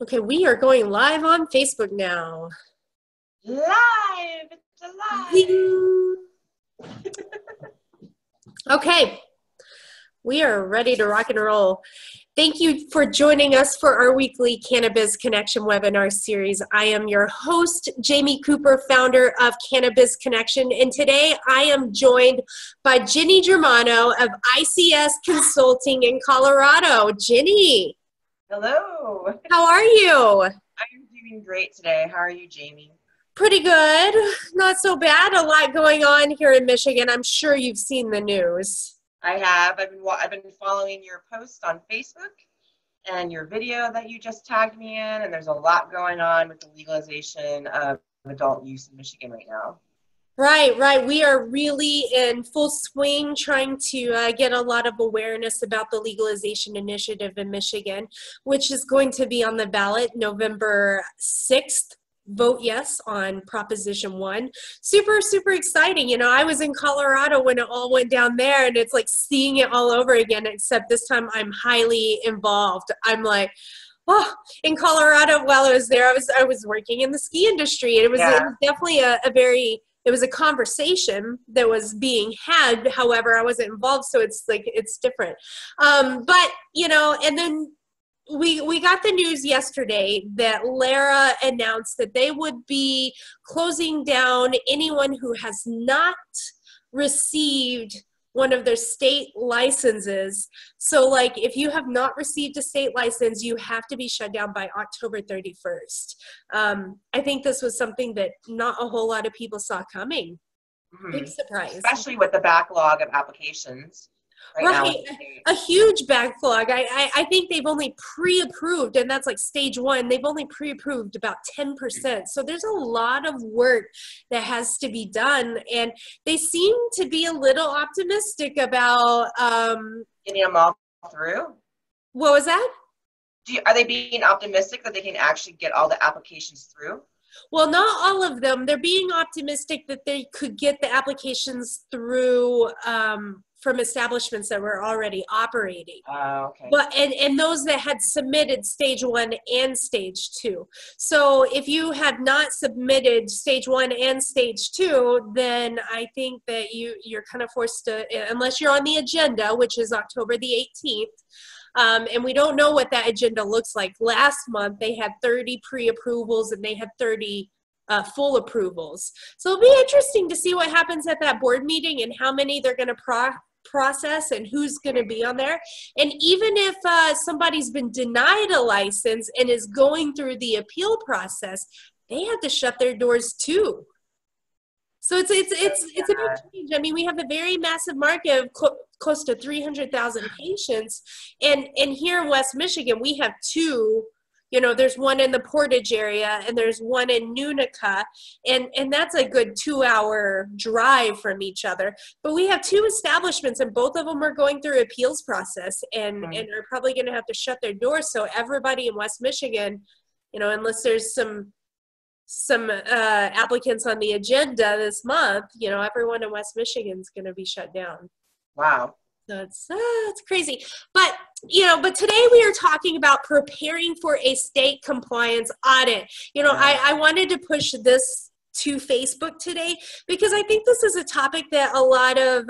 Okay, we are going live on Facebook now. Live! It's alive! Zing. Okay, we are ready to rock and roll. Thank you for joining us for our weekly Cannabis Connection webinar series. I am your host, Jamie Cooper, founder of Cannabis Connection, and today I am joined by Ginny Germano of ICS Consulting in Colorado. Ginny, Hello! how are you? I am doing great today. How are you, Jamie? Pretty good, not so bad. A lot going on here in Michigan. I'm sure you've seen the news. I have. I've been following your post on Facebook and your video that you just tagged me in, and there's a lot going on with the legalization of adult use in Michigan right now. Right. We are really in full swing trying to get a lot of awareness about the legalization initiative in Michigan, which is going to be on the ballot November 6th. Vote yes on Proposition 1. Super, super exciting. You know, I was in Colorado when it all went down there, and it's like seeing it all over again, except this time I'm highly involved. I'm like, oh, in Colorado, while I was there, I was working in the ski industry. And it was definitely it was a conversation that was being had. However, I wasn't involved, so it's like, it's different. But, you know, and then we got the news yesterday that Lara announced that they would be closing down anyone who has not received one of their state licenses. So like if you have not received a state license, you have to be shut down by October 31st. I think this was something that not a whole lot of people saw coming. Big surprise. Especially with the backlog of applications. Right, a huge backlog. I think they've only pre-approved, and that's like stage 1. They've only pre-approved about 10%. So there's a lot of work that has to be done, and they seem to be a little optimistic about getting them all through. What was that? Are they being optimistic that they can actually get all the applications through? Well, not all of them. They're being optimistic that they could get the applications through from establishments that were already operating. Okay. But and those that had submitted stage 1 and stage 2. So if you had not submitted stage 1 and stage 2, then I think that you're kind of forced to, unless you're on the agenda, which is October the 18th. And we don't know what that agenda looks like. Last month, they had 30 pre-approvals and they had 30 full approvals. So it'll be interesting to see what happens at that board meeting and how many they're going to process and who's going to be on there. And even if somebody's been denied a license and is going through the appeal process, they have to shut their doors too. So it's a big change. I mean, we have a very massive market of close to 300,000 patients, and here in West Michigan, we have 2. You know, there's one in the Portage area, and there's one in Nunica, and that's a good 2-hour drive from each other. But we have 2 establishments, and both of them are going through appeals process, and are probably going to have to shut their doors. So everybody in West Michigan, you know, unless there's some applicants on the agenda this month, you know, everyone in West Michigan is going to be shut down. Wow. So it's crazy. But, you know, but today we are talking about preparing for a state compliance audit. You know, I wanted to push this to Facebook today because I think this is a topic that a lot of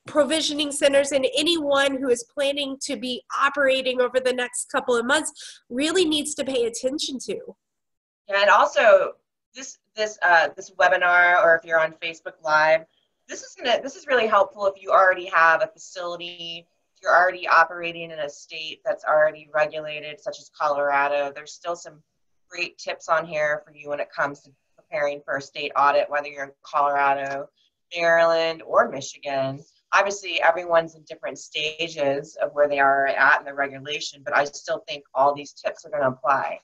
provisioning centers and anyone who is planning to be operating over the next couple of months really needs to pay attention to. Yeah, and also this webinar, or if you're on Facebook Live, this is really helpful if you already have a facility, if you're already operating in a state that's already regulated, such as Colorado. There's still some great tips on here for you when it comes to preparing for a state audit, whether you're in Colorado, Maryland, or Michigan. Obviously, everyone's in different stages of where they are at in the regulation, but I still think all these tips are going to apply.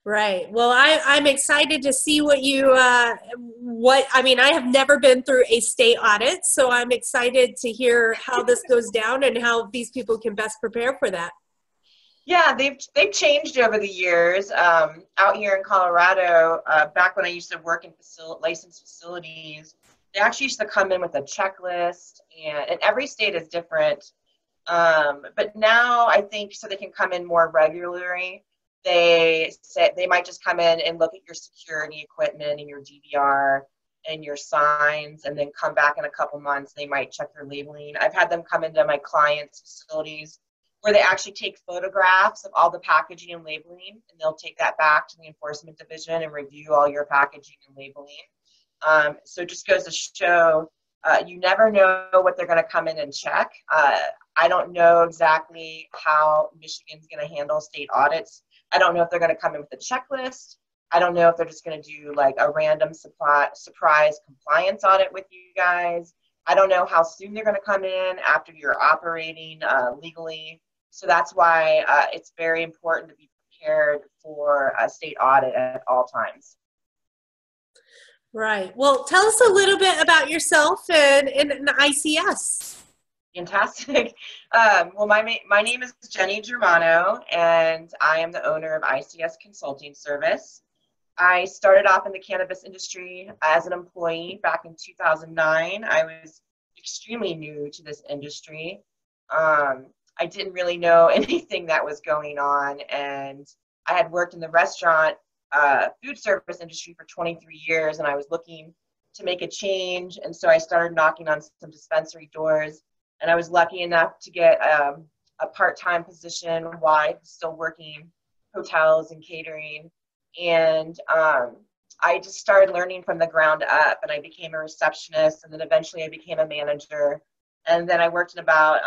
Right. Well, I'm excited to see what I mean, I have never been through a state audit, so I'm excited to hear how this goes down and how these people can best prepare for that. Yeah, they've changed over the years. Out here in Colorado, back when I used to work in licensed facilities, they actually used to come in with a checklist, and every state is different. But now I think so they can come in more regularly. They say they might just come in and look at your security equipment and your DVR and your signs, and then come back in a couple months. They might check your labeling. I've had them come into my clients' facilities where they actually take photographs of all the packaging and labeling, and they'll take that back to the enforcement division and review all your packaging and labeling. So it just goes to show you never know what they're going to come in and check. I don't know exactly how Michigan's going to handle state audits. I don't know if they're going to come in with a checklist. I don't know if they're just going to do like a random surprise compliance audit with you guys. I don't know how soon they're going to come in after you're operating legally. So that's why it's very important to be prepared for a state audit at all times. Right. Well, tell us a little bit about yourself and ICS. Fantastic. Well, my name is Jenny Germano, and I am the owner of ICS Consulting Service. I started off in the cannabis industry as an employee back in 2009. I was extremely new to this industry. I didn't really know anything that was going on, and I had worked in the restaurant food service industry for 23 years, and I was looking to make a change, and so I started knocking on some dispensary doors, and I was lucky enough to get a part-time position while I was still working hotels and catering, and I just started learning from the ground up, and I became a receptionist, and then eventually I became a manager, and then I worked in about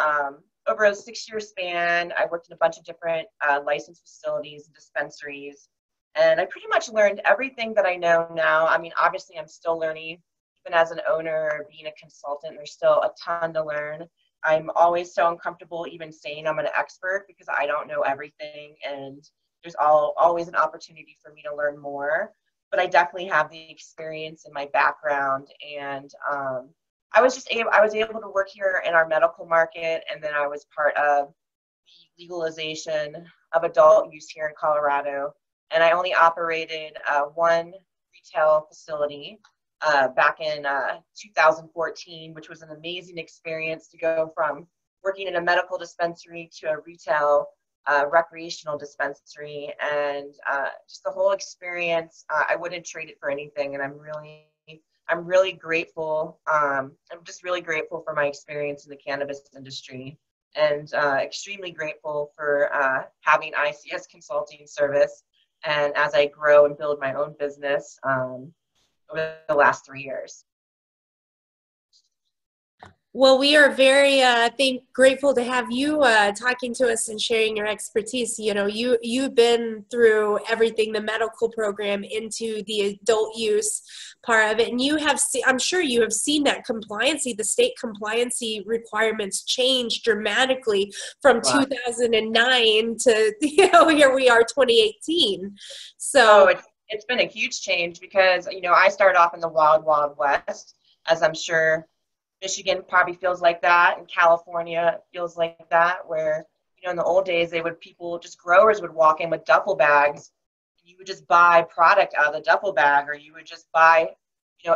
over a 6-year span. I worked in a bunch of different licensed facilities and dispensaries, and I pretty much learned everything that I know now. I mean, obviously I'm still learning, even as an owner or being a consultant, there's still a ton to learn. I'm always so uncomfortable even saying I'm an expert because I don't know everything, and there's always an opportunity for me to learn more. But I definitely have the experience in my background, and I was able to work here in our medical market, and then I was part of the legalization of adult use here in Colorado. And I only operated one retail facility back in 2014, which was an amazing experience to go from working in a medical dispensary to a retail recreational dispensary, and just the whole experience. I wouldn't trade it for anything, and I'm really grateful. I'm just really grateful for my experience in the cannabis industry, and extremely grateful for having ICS Consulting Service, and as I grow and build my own business over the last 3 years. Well, we are very grateful to have you talking to us and sharing your expertise. You know, you've been through everything, the medical program into the adult use part of it, and you have I'm sure you have seen that compliancy, the state compliancy requirements change dramatically from 2009 to here we are 2018. So it's been a huge change because I started off in the wild west, as I'm sure Michigan probably feels like that, and California feels like that, where, in the old days, growers would walk in with duffel bags, and you would just buy product out of the duffel bag, or you would just buy,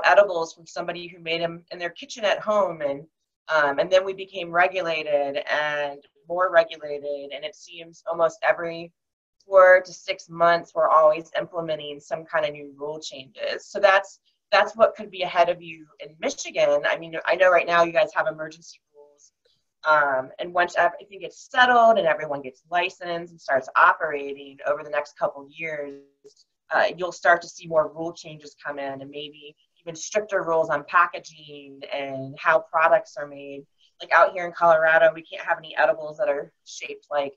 edibles from somebody who made them in their kitchen at home, and then we became regulated and more regulated, and it seems almost every 4 to 6 months, we're always implementing some kind of new rule changes. So that's what could be ahead of you in Michigan. I mean, I know right now you guys have emergency rules, and once everything gets settled and everyone gets licensed and starts operating over the next couple of years, you'll start to see more rule changes come in, and maybe even stricter rules on packaging and how products are made. Like out here in Colorado, we can't have any edibles that are shaped like,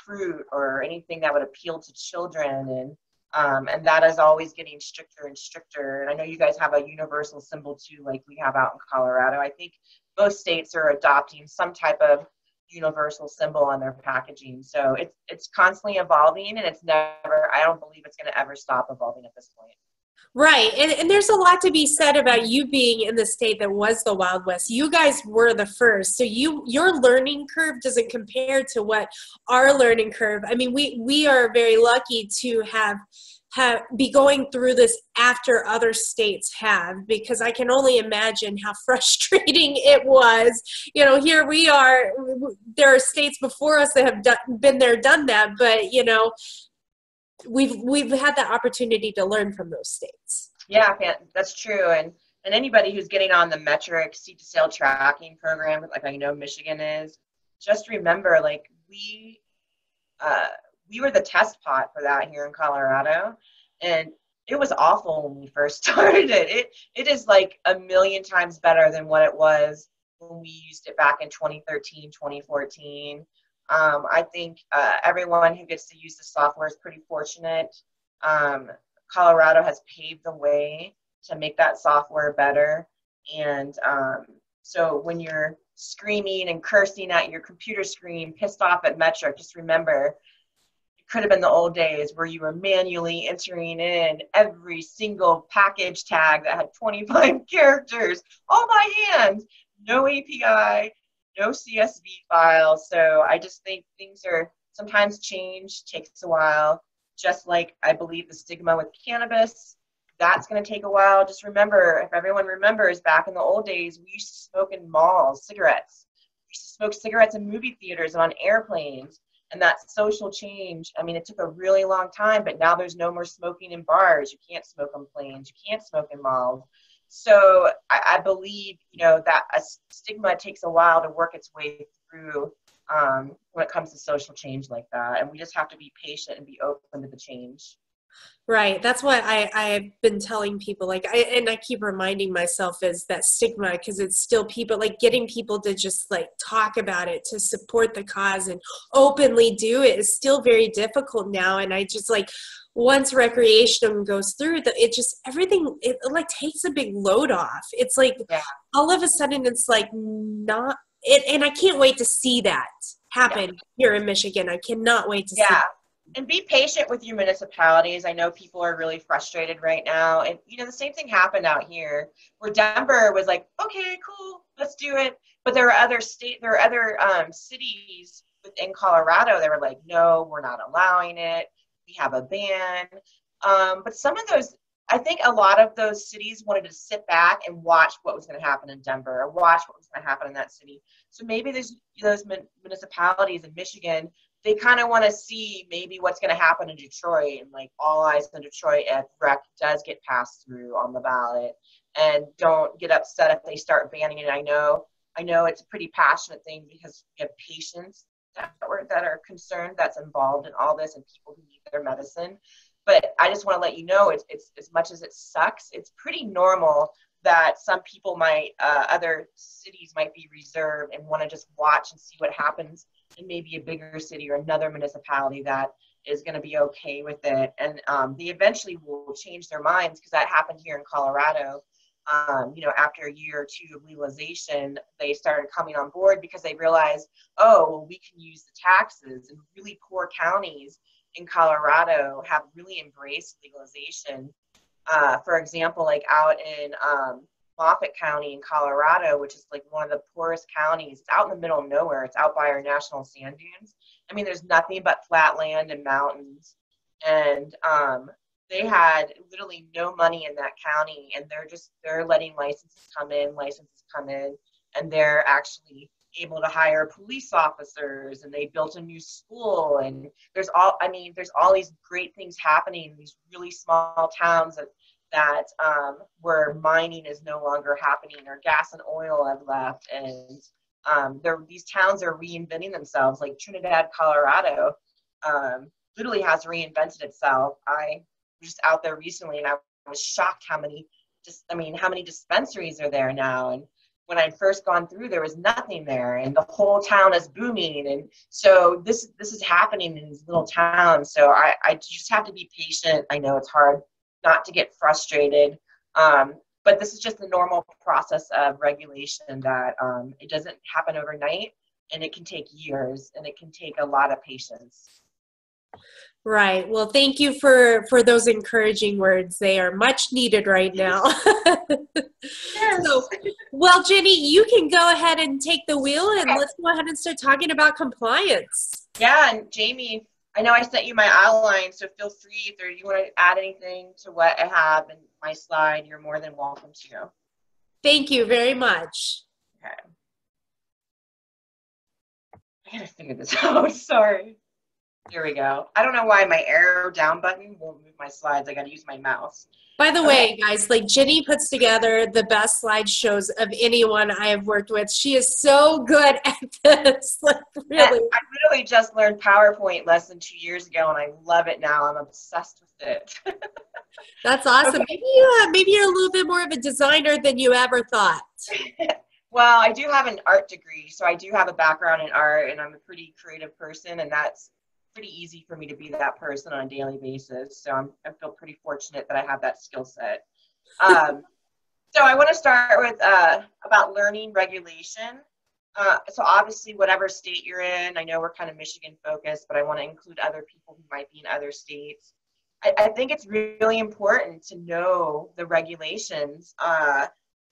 fruit or anything that would appeal to children, and that is always getting stricter and stricter. And I know you guys have a universal symbol too, like we have out in Colorado. I think most states are adopting some type of universal symbol on their packaging. So it's constantly evolving, and I don't believe it's going to ever stop evolving at this point. Right. And there's a lot to be said about you being in the state that was the Wild West. You guys were the first. So your learning curve doesn't compare to what our learning curve. I mean, we are very lucky to have be going through this after other states have, because I can only imagine how frustrating it was. You know, here we are, there are states before us that have been there, done that, but you know, we've had the opportunity to learn from those states. Yeah, that's true. And anybody who's getting on the metric seed to sale tracking program, like I know Michigan is, just remember, like we were the test pot for that here in Colorado, and it was awful when we first started it. It is like a million times better than what it was when we used it back in 2013, 2014. I think everyone who gets to use the software is pretty fortunate. Colorado has paved the way to make that software better. And so when you're screaming and cursing at your computer screen, pissed off at Metric, just remember, it could have been the old days where you were manually entering in every single package tag that had 25 characters all by hand, no API, no CSV file. So I just think things are sometimes change, takes a while. Just like I believe the stigma with cannabis, that's going to take a while. Just remember, if everyone remembers, back in the old days, we used to smoke in malls, cigarettes. We used to smoke cigarettes in movie theaters and on airplanes. And that social change, I mean, it took a really long time, but now there's no more smoking in bars. You can't smoke on planes. You can't smoke in malls. So I believe, you know, that a stigma takes a while to work its way through when it comes to social change like that. And we just have to be patient and be open to the change. Right. That's what I've been telling people, like, and I keep reminding myself is that stigma, because it's still people, like getting people to just like talk about it, to support the cause and openly do it is still very difficult now. And I just like, once recreation goes through, it just, everything, it like takes a big load off. It's like, all of a sudden it's like not it. And I can't wait to see that happen here in Michigan. I cannot wait to see that. And be patient with your municipalities. I know people are really frustrated right now. And, you know, the same thing happened out here where Denver was like, okay, cool, let's do it. But there are other cities within Colorado that were like, no, we're not allowing it. We have a ban. But some of those, I think a lot of those cities wanted to sit back and watch what was going to happen in Denver or watch what was going to happen in that city. So maybe those municipalities in Michigan, they kind of want to see maybe what's going to happen in Detroit, and like all eyes on Detroit if rec does get passed through on the ballot, and don't get upset if they start banning it. I know it's a pretty passionate thing because we have patients that are concerned that's involved in all this and people who need their medicine. But I just want to let you know, it's as much as it sucks, it's pretty normal that some people might, other cities might be reserved and want to just watch and see what happens in maybe a bigger city or another municipality that is going to be okay with it. And they eventually will change their minds, because that happened here in Colorado. You know, after a year or two of legalization, they started coming on board because they realized, oh, well, we can use the taxes. And really poor counties in Colorado have really embraced legalization. For example, like out in Moffat County in Colorado, which is like one of the poorest counties. It's out in the middle of nowhere. It's out by our national sand dunes. I mean, there's nothing but flat land and mountains. And they had literally no money in that county, and they're letting licenses come in, and they're actually able to hire police officers, and they built a new school, and there's all these great things happening in these really small towns that where mining is no longer happening, or gas and oil have left, and these towns are reinventing themselves. Like Trinidad, Colorado, literally has reinvented itself. I was just out there recently, and I was shocked how many dispensaries are there now. And when I'd first gone through, there was nothing there, and the whole town is booming. And so this is happening in these little towns. So I just have to be patient. I know it's hard not to get frustrated, but this is just the normal process of regulation, that it doesn't happen overnight, and it can take years, and it can take a lot of patience. Right. Well, thank you for those encouraging words. They are much needed right now. Yes. So, well, Jenny, you can go ahead and take the wheel, and let's go ahead and start talking about compliance. Yeah, and Jamie, I know I sent you my outline, so feel free if you want to add anything to what I have in my slide, you're more than welcome to. Thank you very much. Okay. I gotta figure this out, sorry. Here we go. I don't know why my arrow down button won't move my slides. I gotta use my mouse. By the Okay. way, guys, like Jenny puts together the best slideshows of anyone I have worked with. She is so good at this, like really. I literally just learned PowerPoint less than 2 years ago, and I love it now. I'm obsessed with it. That's awesome. Okay. Maybe you're a little bit more of a designer than you ever thought. Well, I do have an art degree, so I do have a background in art, and I'm a pretty creative person, and that's pretty easy for me to be that person on a daily basis. So I feel pretty fortunate that I have that skill set. So I want to start with about learning regulation. So obviously, whatever state you're in, I know we're kind of Michigan focused, but I want to include other people who might be in other states. I think it's really important to know the regulations.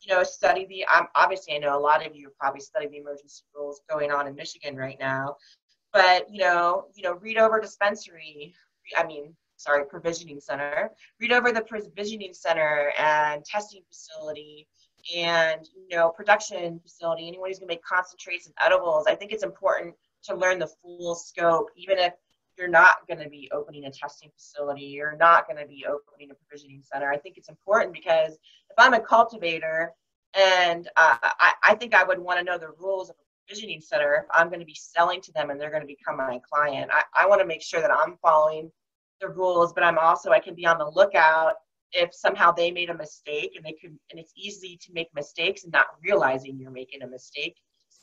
You know, study the. Obviously, I know a lot of you probably study the emergency rules going on in Michigan right now. But read over dispensary. Provisioning center. Read over the provisioning center and testing facility, and production facility. Anyone who's going to make concentrates and edibles. I think it's important to learn the full scope, even if you're not going to be opening a testing facility. You're not going to be opening a provisioning center. I think it's important because if I'm a cultivator and I think I would want to know the rules of provisioning center if I'm going to be selling to them and they're going to become my client. I want to make sure that I'm following the rules, but I can be on the lookout if somehow they made a mistake, and it's easy to make mistakes and not realizing you're making a mistake.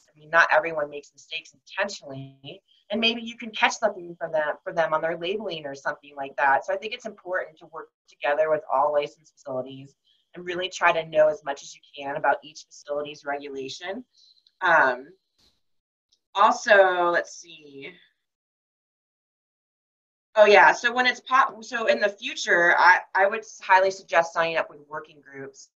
I mean, not everyone makes mistakes intentionally, and maybe you can catch something for them on their labeling or something like that. So I think it's important to work together with all licensed facilities and really try to know as much as you can about each facility's regulation. Also, let's see. Oh yeah, so when it's so in the future, I would highly suggest signing up with working groups.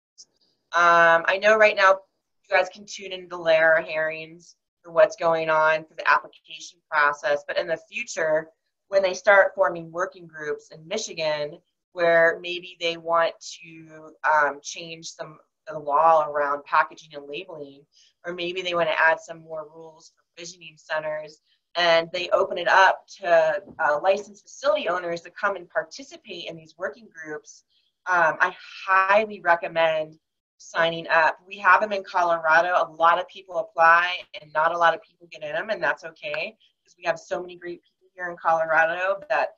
I know right now you guys can tune into the layer hearings for what's going on for the application process, but in the future, when they start forming working groups in Michigan, where maybe they want to change the law around packaging and labeling, or maybe they want to add some more rules for provisioning centers, and they open it up to licensed facility owners to come and participate in these working groups, I highly recommend signing up. We have them in Colorado. A lot of people apply and not a lot of people get in them, and that's okay because we have so many great people here in Colorado that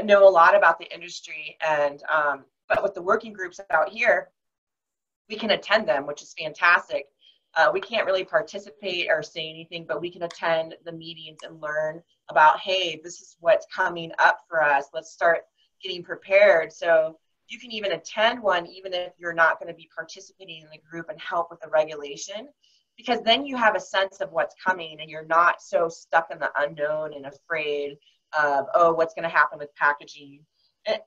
know a lot about the industry. And but with the working groups out here, we can attend them, which is fantastic. We can't really participate or say anything, but we can attend the meetings and learn about, hey, this is what's coming up for us. Let's start getting prepared. So you can even attend one, even if you're not going to be participating in the group, and help with the regulation, because then you have a sense of what's coming and you're not so stuck in the unknown and afraid of, oh, what's going to happen with packaging.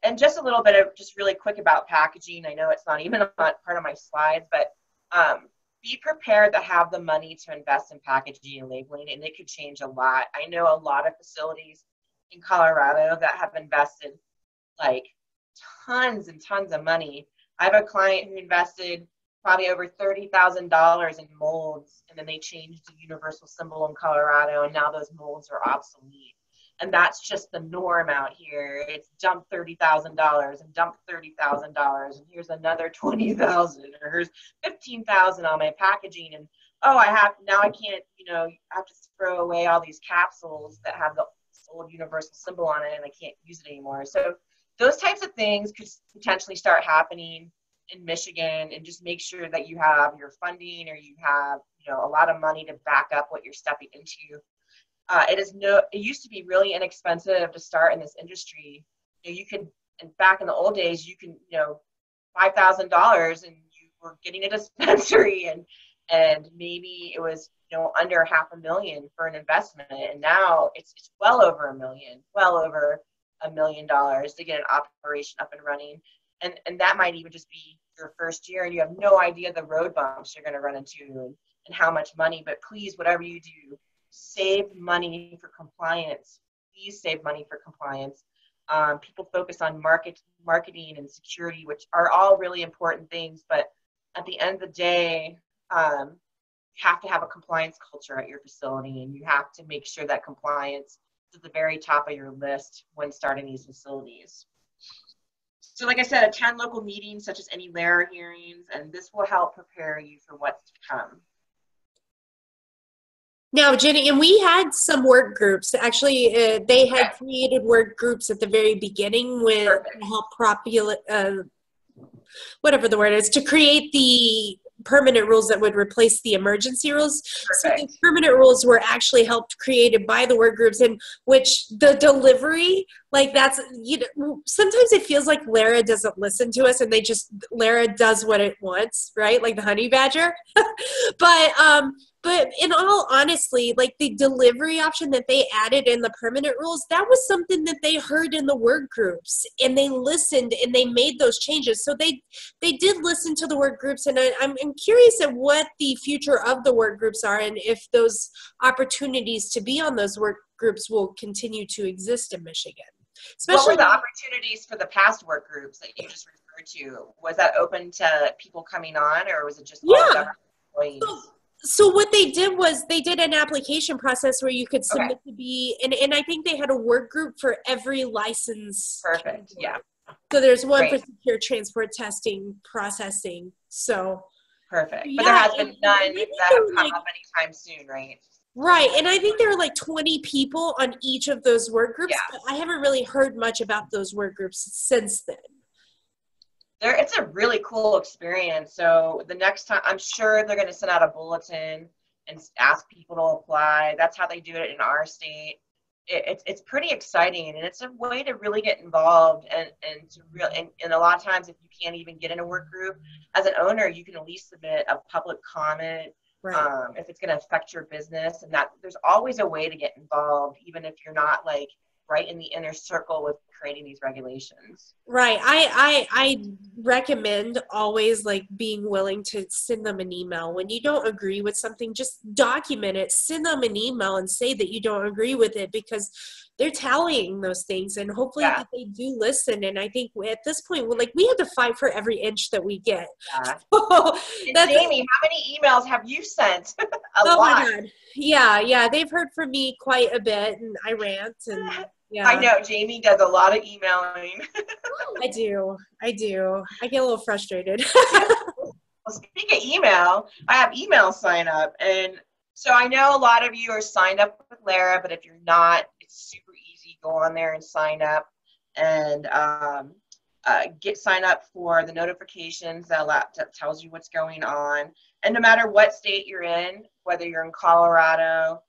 And just a little bit of just really quick about packaging. I know it's not even part of my slides, but be prepared to have the money to invest in packaging and labeling, and it could change a lot. I know a lot of facilities in Colorado that have invested like tons and tons of money. I have a client who invested probably over $30,000 in molds, and then they changed the universal symbol in Colorado, and now those molds are obsolete. And that's just the norm out here. It's dump $30,000 and dump $30,000, and here's another 20,000, or here's 15,000 on my packaging, and oh, I can't, I have to throw away all these capsules that have the old universal symbol on it, and I can't use it anymore. So those types of things could potentially start happening in Michigan, and just make sure that you have your funding, or you have, a lot of money to back up what you're stepping into. It used to be really inexpensive to start in this industry. You could, and back in the old days, you can, $5,000 and you were getting a dispensary, and maybe it was, under $500,000 for an investment. And now it's well over $1 million to get an operation up and running. And that might even just be your first year, and you have no idea the road bumps you're going to run into and how much money. But please, whatever you do, save money for compliance. please save money for compliance. People focus on marketing and security, which are all really important things. But at the end of the day, you have to have a compliance culture at your facility, and you have to make sure that compliance is at the very top of your list when starting these facilities. So like I said, attend local meetings such as any LARA hearings, and this will help prepare you for what's to come. Now, Jenny, and we had some work groups. Actually, they had created work groups at the very beginning with to help whatever the word is, to create the permanent rules that would replace the emergency rules. Perfect. So the permanent rules were actually helped created by the work groups, in which the delivery, like that's, you know, sometimes it feels like LARA doesn't listen to us and they just, LARA does what it wants, right? Like the honey badger. But in all honesty, like the delivery option that they added in the permanent rules, that was something that they heard in the work groups, and they listened and they made those changes. So they did listen to the work groups, and I'm curious at what the future of the work groups are, and if those opportunities to be on those work groups will continue to exist in Michigan. What were the opportunities for the past work groups that you just referred to? Was that open to people coming on, or was it just all government employees? So what they did was they did an application process where you could submit to be, and I think they had a work group for every license. Perfect. Yeah. So there's one for secure transport testing, processing. So. Perfect. But there has been none that have come up anytime soon, right? Right. And I think there were like 20 people on each of those work groups, but I haven't really heard much about those work groups since then. It's a really cool experience. So the next time, I'm sure they're going to send out a bulletin and ask people to apply. That's how they do it in our state. It's pretty exciting, and it's a way to really get involved and a lot of times, if you can't even get in a work group, as an owner, you can at least submit a public comment if it's going to affect your business, and that there's always a way to get involved, even if you're not like right in the inner circle with creating these regulations. Right. I recommend always like being willing to send them an email. When you don't agree with something, just document it, send them an email and say that you don't agree with it, because they're tallying those things, and hopefully that they do listen. And I think at this point, we have to fight for every inch that we get. And Jamie, how many emails have you sent? A lot. My God. Yeah. They've heard from me quite a bit, and I rant and I know Jamie does a lot of emailing. I do. I get a little frustrated. Well, speaking of email, I have email sign up, and so I know a lot of you are signed up with LARA, but if you're not, it's super easy. Go on there and sign up, and sign up for the notifications that tells you what's going on. And no matter what state you're in, whether you're in Colorado,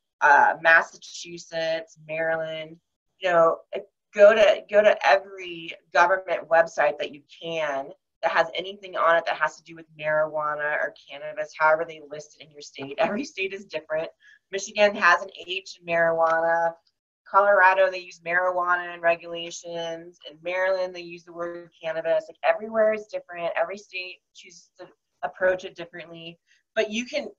Massachusetts, Maryland, you know, go to every government website that you can that has anything on it that has to do with marijuana or cannabis, however they list it in your state. Every state is different. Michigan has an H in marijuana. Colorado, they use marijuana in regulations. In Maryland, they use the word cannabis. Like, everywhere is different. Every state chooses to approach it differently. But you can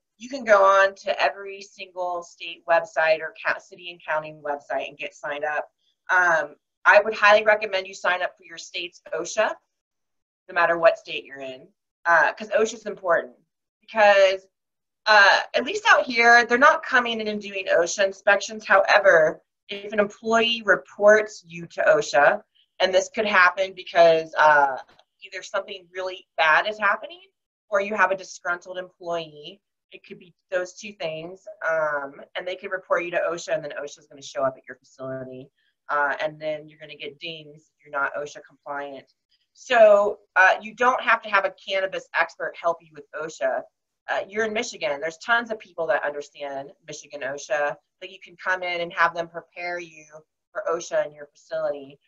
go on to every single state website or city and county website and get signed up. I would highly recommend you sign up for your state's OSHA, no matter what state you're in, because OSHA is important. Because at least out here, they're not coming in and doing OSHA inspections. However, if an employee reports you to OSHA, and this could happen because either something really bad is happening or you have a disgruntled employee, it could be those two things, and they could report you to OSHA, and then OSHA is going to show up at your facility, and then you're going to get dings if you're not OSHA compliant. So you don't have to have a cannabis expert help you with OSHA. You're in Michigan. There's tons of people that understand Michigan OSHA that you can come in and have them prepare you for OSHA in your facility.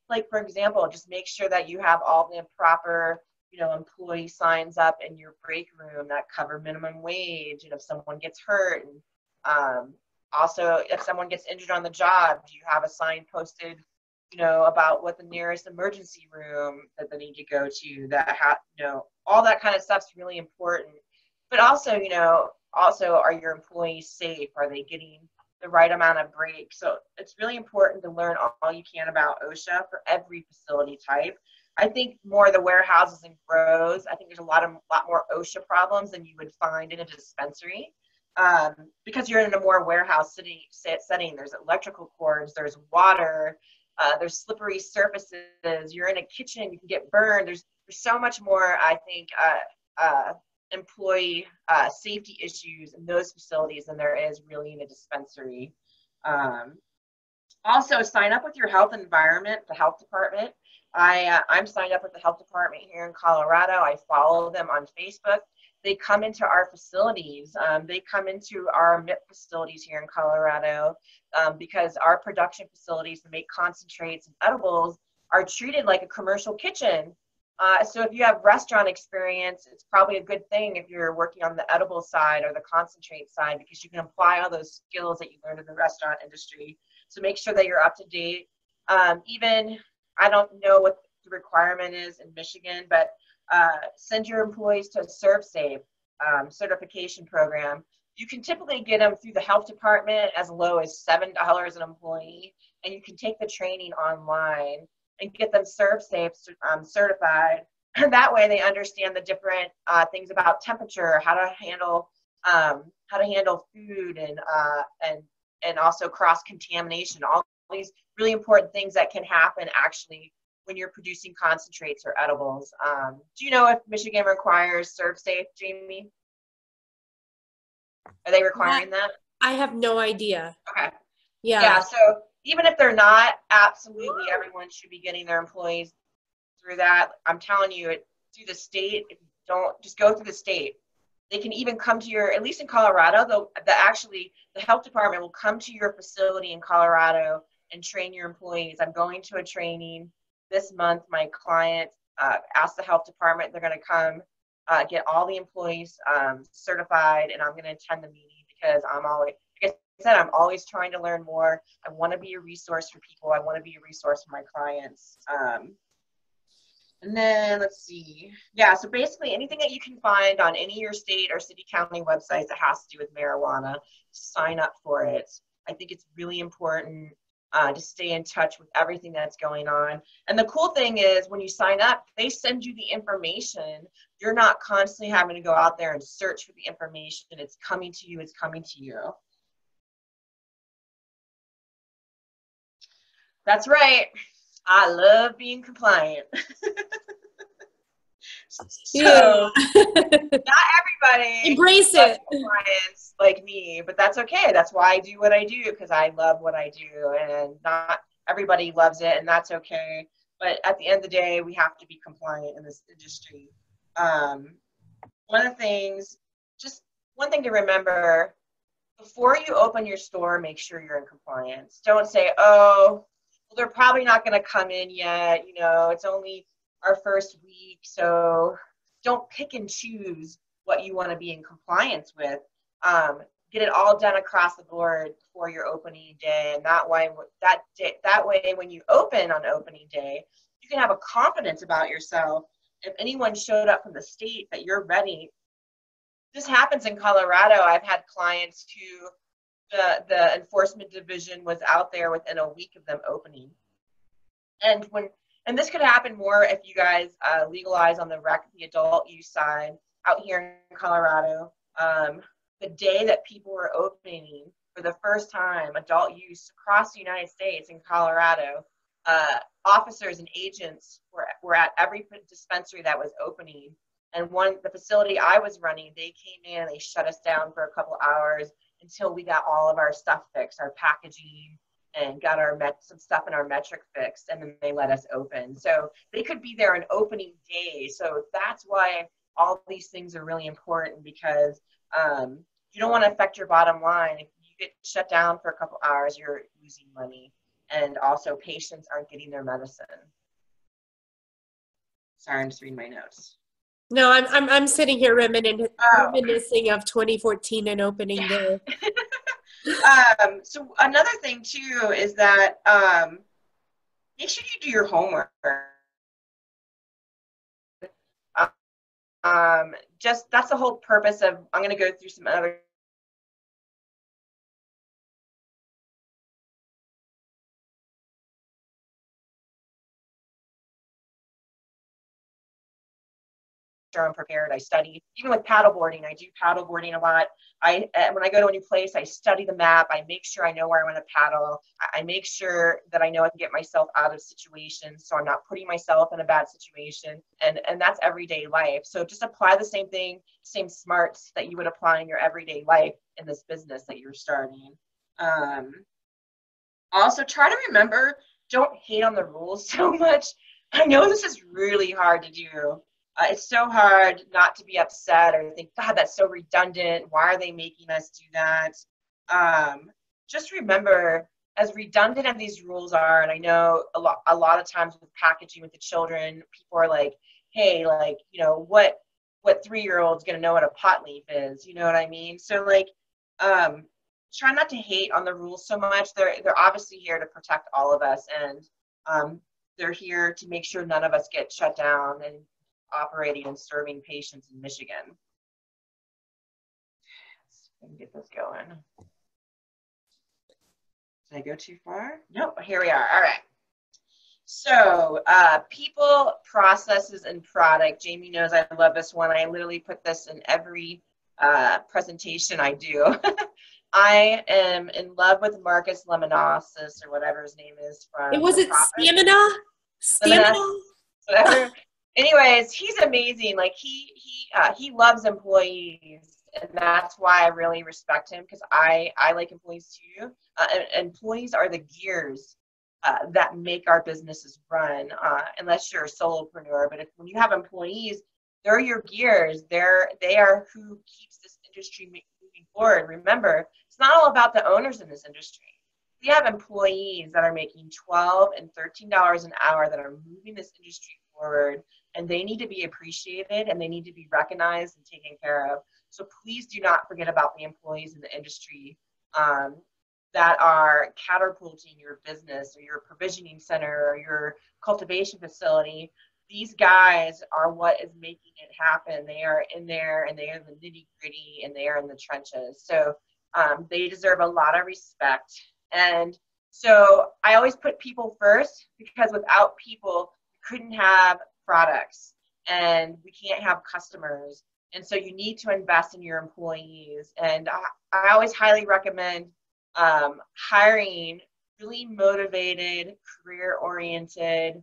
Like, for example, just make sure that you have all the proper, employee signs up in your break room that cover minimum wage, and if someone gets hurt, and also if someone gets injured on the job, do you have a sign posted, about what the nearest emergency room that they need to go to, all that kind of stuff's really important. But also, are your employees safe? Are they getting the right amount of break. So it's really important to learn all you can about OSHA for every facility type. I think more the warehouses and grows, I think there's a lot more OSHA problems than you would find in a dispensary. Because you're in a more warehouse setting, there's electrical cords, there's water, there's slippery surfaces, you're in a kitchen, you can get burned. There's so much more, I think, employee safety issues in those facilities than there is really in a dispensary. Also, sign up with your health environment, the health department. I'm signed up with the health department here in Colorado. I follow them on Facebook. They come into our facilities. They come into our MIP facilities here in Colorado because our production facilities to make concentrates and edibles are treated like a commercial kitchen. So if you have restaurant experience, it's probably a good thing if you're working on the edible side or the concentrate side, because you can apply all those skills that you learned in the restaurant industry. So make sure that you're up to date. Even, I don't know what the requirement is in Michigan, but send your employees to a ServSafe certification program. You can typically get them through the health department as low as $7 an employee, and you can take the training online and get them ServSafe certified. And that way they understand the different things about temperature, how to handle food, and also cross-contamination, all these really important things that can happen actually when you're producing concentrates or edibles. Do you know if Michigan requires ServSafe, Jamie? Are they requiring that? I have no idea. Okay. Yeah. So even if they're not, absolutely everyone should be getting their employees through that. I'm telling you, through the state. If you don't, just go through the state. They can even come to your, at least in Colorado, the health department will come to your facility in Colorado and train your employees. I'm going to a training this month. My client asked the health department, they're going to come get all the employees certified, and I'm going to attend the meeting because I'm always, like I said, I'm always trying to learn more. I want to be a resource for people. I want to be a resource for my clients. And then let's see. Yeah, so basically anything that you can find on any of your state or city county websites that has to do with marijuana, sign up for it. I think it's really important to stay in touch with everything that's going on. And the cool thing is when you sign up, they send you the information. You're not constantly having to go out there and search for the information. It's coming to you. It's coming to you. That's right. I love being compliant. So not everybody embrace it compliance like me, but that's okay. That's why I do what I do, because I love what I do, and not everybody loves it, and that's okay. But at the end of the day, we have to be compliant in this industry. One of the things, just one thing to remember, before you open your store, make sure you're in compliance. Don't say, oh, well, they're probably not going to come in yet. You know, it's only our first week. So don't pick and choose what you want to be in compliance with. Get it all done across the board before your opening day. And that way, when you open on opening day, you can have a confidence about yourself. If anyone showed up from the state that you're ready, this happens in Colorado. I've had clients who the enforcement division was out there within a week of them opening. And this could happen more if you guys legalize on the adult use side out here in Colorado. The day that people were opening for the first time adult use across the United States in Colorado, officers and agents were at every dispensary that was opening. And the facility I was running, they came in and they shut us down for a couple hours until we got all of our stuff fixed, our packaging, and got some stuff in our metric fixed, and then they let us open. So they could be there on opening day. So that's why all these things are really important, because you don't want to affect your bottom line. If you get shut down for a couple hours, you're losing money. And also patients aren't getting their medicine. Sorry, I'm just reading my notes. No, I'm sitting here reminiscing of 2014 and opening day. So another thing too is that make sure you do your homework. Just that's the whole purpose of, I'm going to go through some other sure I'm prepared. I study. Even with paddleboarding, I do paddleboarding a lot. When I go to a new place, I study the map. I make sure I know where I want to paddle. I make sure that I know I can get myself out of situations so I'm not putting myself in a bad situation. And that's everyday life. So just apply the same thing, same smarts that you would apply in your everyday life in this business that you're starting. Also, try to remember, don't hate on the rules so much. I know this is really hard to do. It's so hard not to be upset or think, God, that's so redundant. Why are they making us do that? Just remember, as redundant as these rules are, and I know a lot of times with packaging with the children, people are like, hey, like, you know, what 3-year-old's gonna know what a pot leaf is? You know what I mean? So like, try not to hate on the rules so much. They're obviously here to protect all of us, and they're here to make sure none of us get shut down and operating and serving patients in Michigan. Let me get this going. Did I go too far? Nope, here we are. All right. So people, processes, and product. Jamie knows I love this one. I literally put this in every presentation I do. I am in love with Marcus Lemonosis, or whatever his name is from. Was it Stamina? Whatever. Anyways, he's amazing. Like he loves employees, and that's why I really respect him, because I like employees too. Employees are the gears that make our businesses run. Unless you're a solopreneur, but when you have employees, they're your gears. They are who keeps this industry moving forward. Remember, it's not all about the owners in this industry. We have employees that are making $12 and $13 an hour that are moving this industry forward, and they need to be appreciated and they need to be recognized and taken care of. So please do not forget about the employees in the industry that are catapulting your business or your provisioning center or your cultivation facility. These guys are what is making it happen. They are in there, and they are the nitty gritty, and they are in the trenches. So they deserve a lot of respect. And so I always put people first, because without people, we couldn't have products and we can't have customers. And so you need to invest in your employees. And I always highly recommend hiring really motivated, career-oriented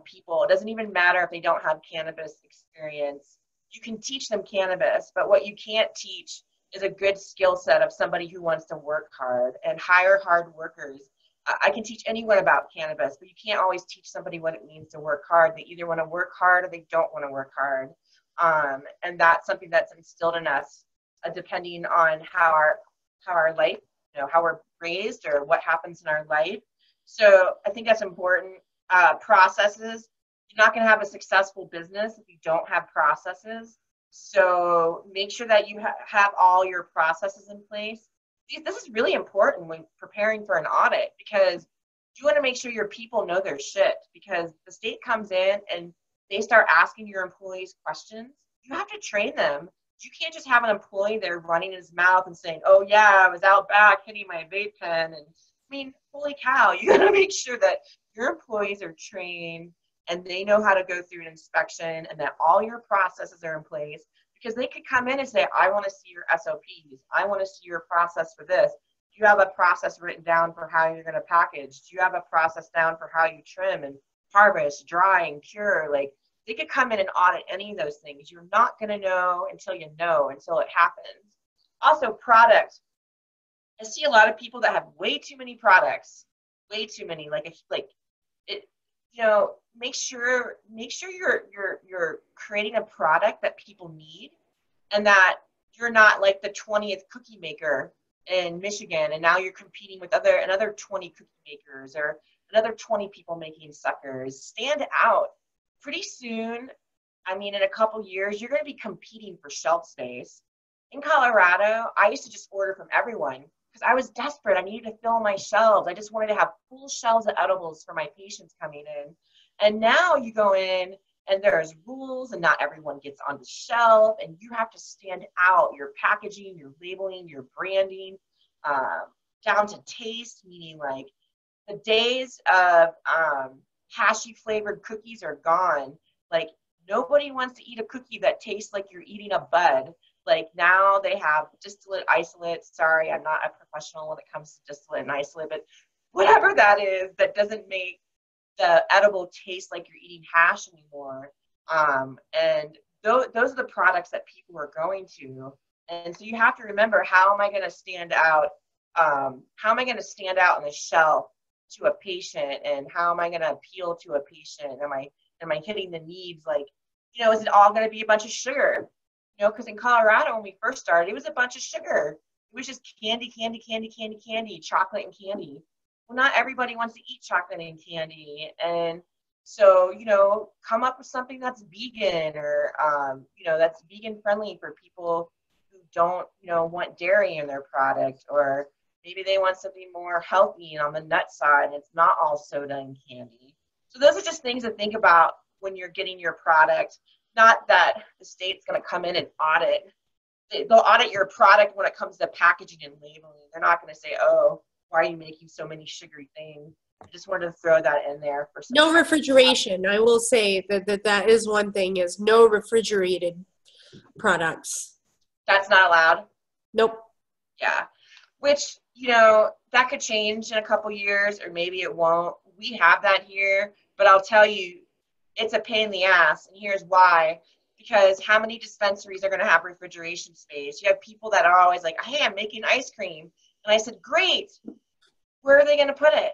people. It doesn't even matter if they don't have cannabis experience. You can teach them cannabis, but what you can't teach is a good skill set of somebody who wants to work hard and hire hard workers. I can teach anyone about cannabis, but you can't always teach somebody what it means to work hard. They either want to work hard or they don't want to work hard. And that's something that's instilled in us, depending on how our life, you know, how we're raised or what happens in our life. So I think that's important. Processes. You're not going to have a successful business if you don't have processes. So make sure that you have all your processes in place. This is really important when preparing for an audit, because you want to make sure your people know their shit, because the state comes in and they start asking your employees questions. You have to train them. You can't just have an employee there running his mouth and saying, oh yeah, I was out back hitting my vape pen. And I mean, holy cow, you got to make sure that your employees are trained and they know how to go through an inspection, and that all your processes are in place, because they could come in and say, I want to see your SOPs. I want to see your process for this. Do you have a process written down for how you're going to package? Do you have a process down for how you trim and harvest, dry, and cure? Like, they could come in and audit any of those things. You're not going to know until you know, until it happens. Also, products. I see a lot of people that have way too many products, way too many. Make sure you're creating a product that people need, and that you're not like the 20th cookie maker in Michigan, and now you're competing with another 20 cookie makers or another 20 people making suckers. Stand out. Pretty soon, I mean, in a couple years, you're going to be competing for shelf space. In Colorado, I used to just order from everyone because I was desperate. I needed to fill my shelves. I just wanted to have full shelves of edibles for my patients coming in. And now you go in and there's rules, and not everyone gets on the shelf, and you have to stand out. Your packaging, your labeling, your branding, down to taste, meaning like the days of hashy flavored cookies are gone. Like, Nobody wants to eat a cookie that tastes like you're eating a bud. Like now they have distillate isolate. Sorry, I'm not a professional when it comes to distillate and isolate, but whatever that is, that doesn't make the edible taste like you're eating hash anymore. And those are the products that people are going to. And so you have to remember, how am I going to stand out? How am I going to stand out on the shelf to a patient? And how am I going to appeal to a patient? Am I hitting the needs? Like, is it all going to be a bunch of sugar? Because in Colorado, when we first started, it was a bunch of sugar. It was just candy, chocolate and candy. Well, not everybody wants to eat chocolate and candy. And so, come up with something that's vegan or, that's vegan friendly for people who don't, want dairy in their product, or maybe they want something more healthy and on the nut side, and it's not all soda and candy. So those are just things to think about when you're getting your product. Not that the state's going to come in and audit. They'll audit your product when it comes to packaging and labeling. They're not going to say, oh, why are you making so many sugary things? I just wanted to throw that in there for some. No refrigeration. I will say that is one thing, is no refrigerated products. That's not allowed? Nope. Yeah. Which, that could change in a couple years, or maybe it won't. We have that here, but I'll tell you, it's a pain in the ass, and here's why. Because how many dispensaries are going to have refrigeration space? You have people that are always like, hey, I'm making ice cream. And I said, great. Where are they going to put it?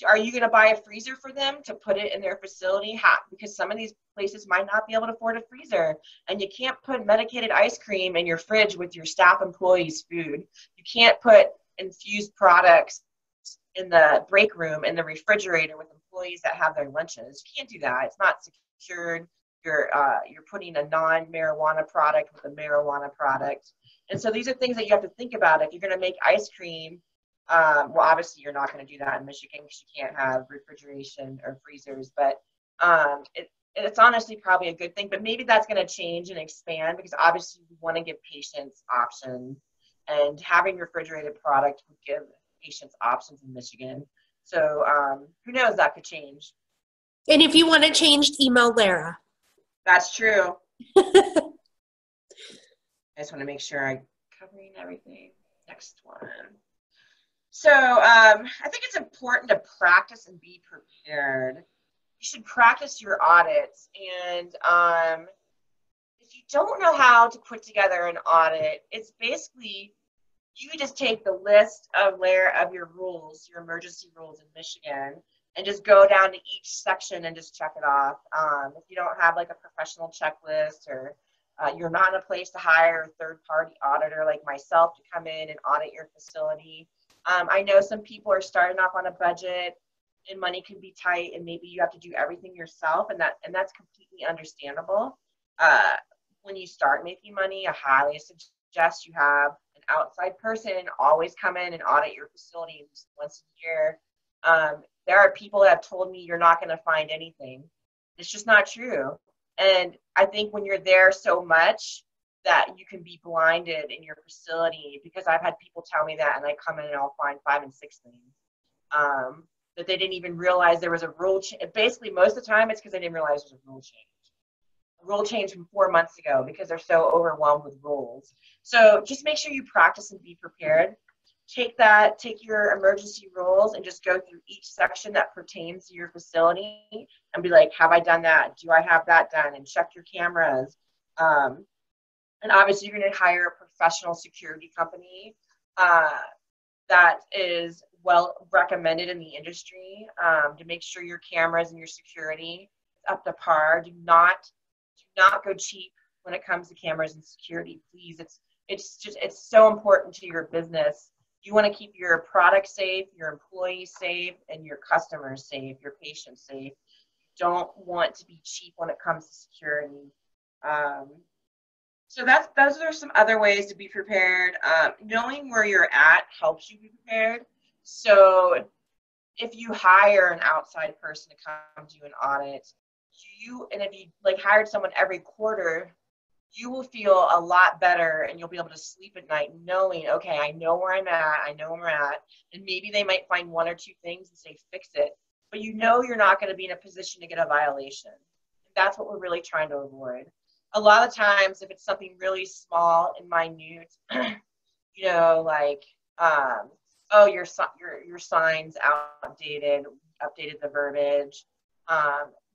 Are you going to buy a freezer for them to put it in their facility? Because some of these places might not be able to afford a freezer. And you can't put medicated ice cream in your fridge with your staff employees' food. You can't put infused products in the break room in the refrigerator with employees that have their lunches. You can't do that. It's not secured. You're putting a non-marijuana product with a marijuana product. And so these are things that you have to think about. If you're going to make ice cream, well, obviously you're not going to do that in Michigan because you can't have refrigeration or freezers, but it's honestly probably a good thing. But maybe that's going to change and expand, because obviously we want to give patients options, and having refrigerated product would give patients options in Michigan. So who knows, that could change. And if you want it changed, email Lara. That's true. I just want to make sure I'm covering everything. Next one. So I think it's important to practice and be prepared. You should practice your audits. And if you don't know how to put together an audit, it's basically, you just take the list of your rules, your emergency rules in Michigan, and just go down to each section and just check it off. If you don't have like a professional checklist, or you're not in a place to hire a third-party auditor like myself to come in and audit your facility. I know some people are starting off on a budget and money can be tight, and maybe you have to do everything yourself, and that's completely understandable. When you start making money, I highly suggest you have an outside person always come in and audit your facility once a year. There are people that have told me you're not going to find anything. It's just not true. And I think when you're there so much that you can be blinded in your facility, because I've had people tell me that, and I come in and I'll find 5 and 6 things that they didn't even realize there was a rule change. Basically, most of the time it's because they didn't realize there's a rule change. A rule change from 4 months ago, because they're so overwhelmed with rules. So just make sure you practice and be prepared. Take your emergency rules and just go through each section that pertains to your facility and be like, have I done that? Do I have that done? And check your cameras. And obviously you're going to hire a professional security company that is well recommended in the industry to make sure your cameras and your security is up to par. Do not go cheap when it comes to cameras and security, please. It's so important to your business. You want to keep your product safe, your employees safe, and your customers safe, your patients safe. You don't want to be cheap when it comes to security. So those are some other ways to be prepared. Knowing where you're at helps you be prepared. So if you hire an outside person to come do an audit, if you like hired someone every quarter, you will feel a lot better, and you'll be able to sleep at night knowing, okay, I know where I'm at, and maybe they might find 1 or 2 things and say, fix it, but you're not going to be in a position to get a violation. that's what we're really trying to avoid. A lot of times, if it's something really small and minute, you know, like, oh, your sign's outdated, updated the verbiage.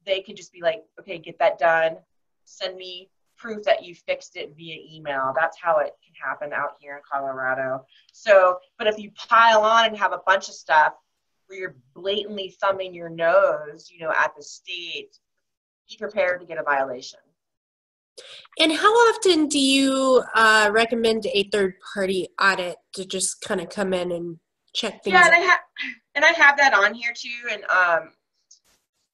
They could just be like, okay, get that done. Send me proof that you fixed it via email. That's how it can happen out here in Colorado. So, but if you pile on and have a bunch of stuff where you're blatantly thumbing your nose, you know, at the state, be prepared to get a violation. And how often do you recommend a third-party audit to just kind of come in and check things Yeah, out? and I have that on here too. And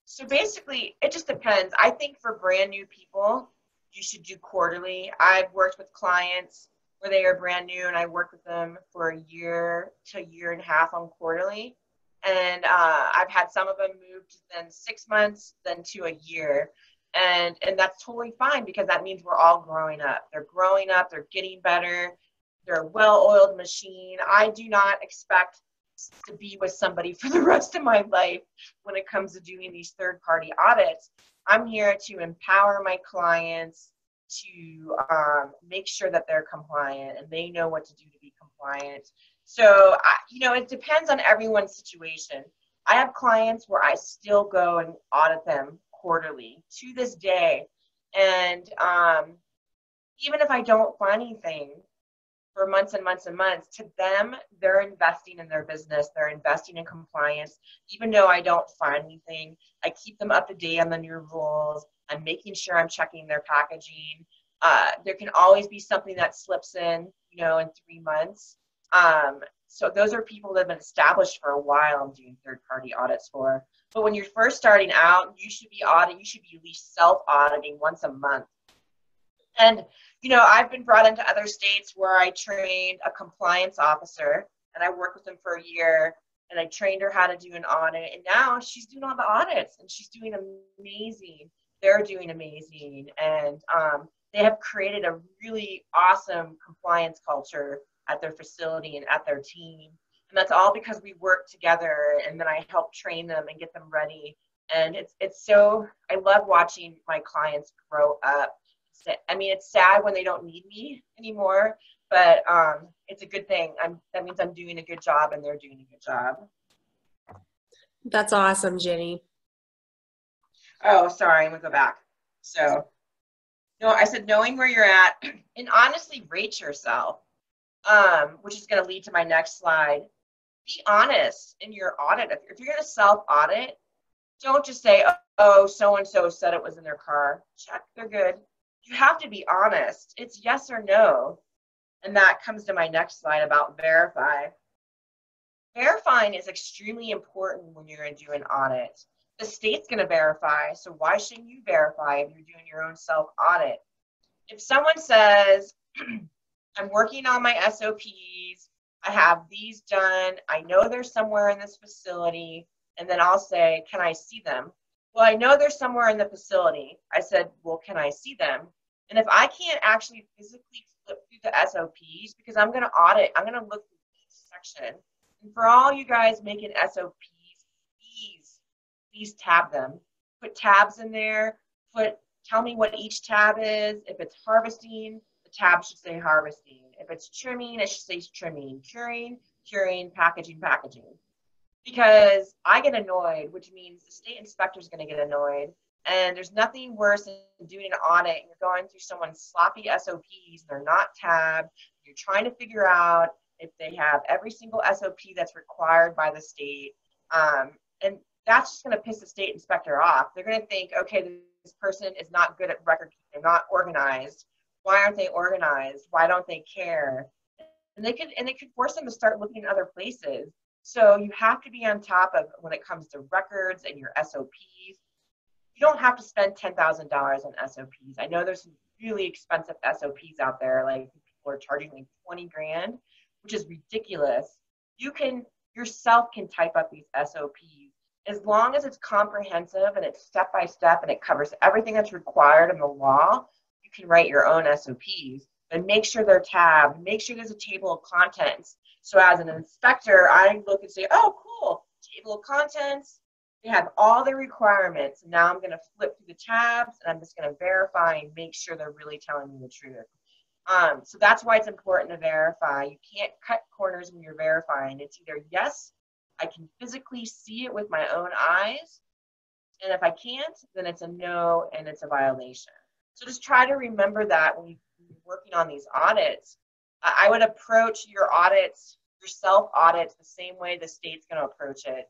so basically, it just depends. I think for brand new people, you should do quarterly. I've worked with clients where they are brand new, and I worked with them for a year to a year and a half on quarterly. And I've had some of them move to then 6 months, then to a year. And that's totally fine, because that means we're all growing up. They're growing up, they're getting better, they're a well-oiled machine. I do not expect to be with somebody for the rest of my life when it comes to doing these third-party audits. I'm here to empower my clients to make sure that they're compliant and they know what to do to be compliant. So, you know, it depends on everyone's situation. I have clients where I still go and audit them quarterly to this day. And even if I don't find anything for months and months and months, to them, they're investing in their business. They're investing in compliance. Even though I don't find anything, I keep them up to date on the new rules. I'm making sure I'm checking their packaging. There can always be something that slips in, you know, in 3 months. So those are people that have been established for a while I'm doing third-party audits for. But when you're first starting out, you should be at least self-auditing once a month. And, you know, I've been brought into other states where I trained a compliance officer, and I worked with them for a year, and I trained her how to do an audit. And now she's doing all the audits, and she's doing amazing. They're doing amazing. And they have created a really awesome compliance culture at their facility and at their team. And that's all because we work together, and then I help train them and get them ready. And it's so, I love watching my clients grow up. I mean, it's sad when they don't need me anymore, but it's a good thing. That means I'm doing a good job and they're doing a good job. That's awesome, Jenny. Oh, sorry, I'm gonna go back. So, no, I said knowing where you're at and honestly rate yourself, which is gonna lead to my next slide. Be honest in your audit. If you're gonna self-audit, don't just say, oh, so-and-so said it was in their car. Check, they're good. You have to be honest. It's yes or no. And that comes to my next slide about verify. Verifying is extremely important when you're going to do an audit. The state's going to verify, so why shouldn't you verify if you're doing your own self-audit? If someone says, I'm working on my SOPs, I have these done, I know they're somewhere in this facility, and then I'll say, can I see them? Well, I know they're somewhere in the facility. I said, well, can I see them? And if I can't actually physically flip through the SOPs, because I'm going to audit, I'm going to look through each section. And for all you guys making SOPs, please tab them. Put tabs in there. Tell me what each tab is. If it's harvesting, the tab should say harvesting. If it's trimming, it should say trimming. Curing, packaging. Because I get annoyed, which means the state inspector is going to get annoyed. And there's nothing worse than doing an audit and you're going through someone's sloppy SOPs, they're not tabbed, you're trying to figure out if they have every single SOP that's required by the state. And that's just going to piss the state inspector off. They're going to think, okay, this person is not good at record keeping, they're not organized. Why aren't they organized? Why don't they care? And they could force them to start looking at other places. So you have to be on top of when it comes to records and your SOPs. You don't have to spend $10,000 on SOPs. I know there's some really expensive SOPs out there, like people are charging like 20 grand, which is ridiculous. You can yourself can type up these SOPs as long as it's comprehensive and it's step by step and it covers everything that's required in the law. You can write your own SOPs, but make sure they're tabbed. Make sure there's a table of contents. So as an inspector, I look and say, oh, cool, table of contents. They have all the requirements. Now I'm going to flip through the tabs and I'm just going to verify and make sure they're really telling me the truth. So that's why it's important to verify. You can't cut corners when you're verifying. It's either yes, I can physically see it with my own eyes, and if I can't, then it's a no and it's a violation. So just try to remember that when you're working on these audits. I would approach your audits, your self audits, the same way the state's going to approach it.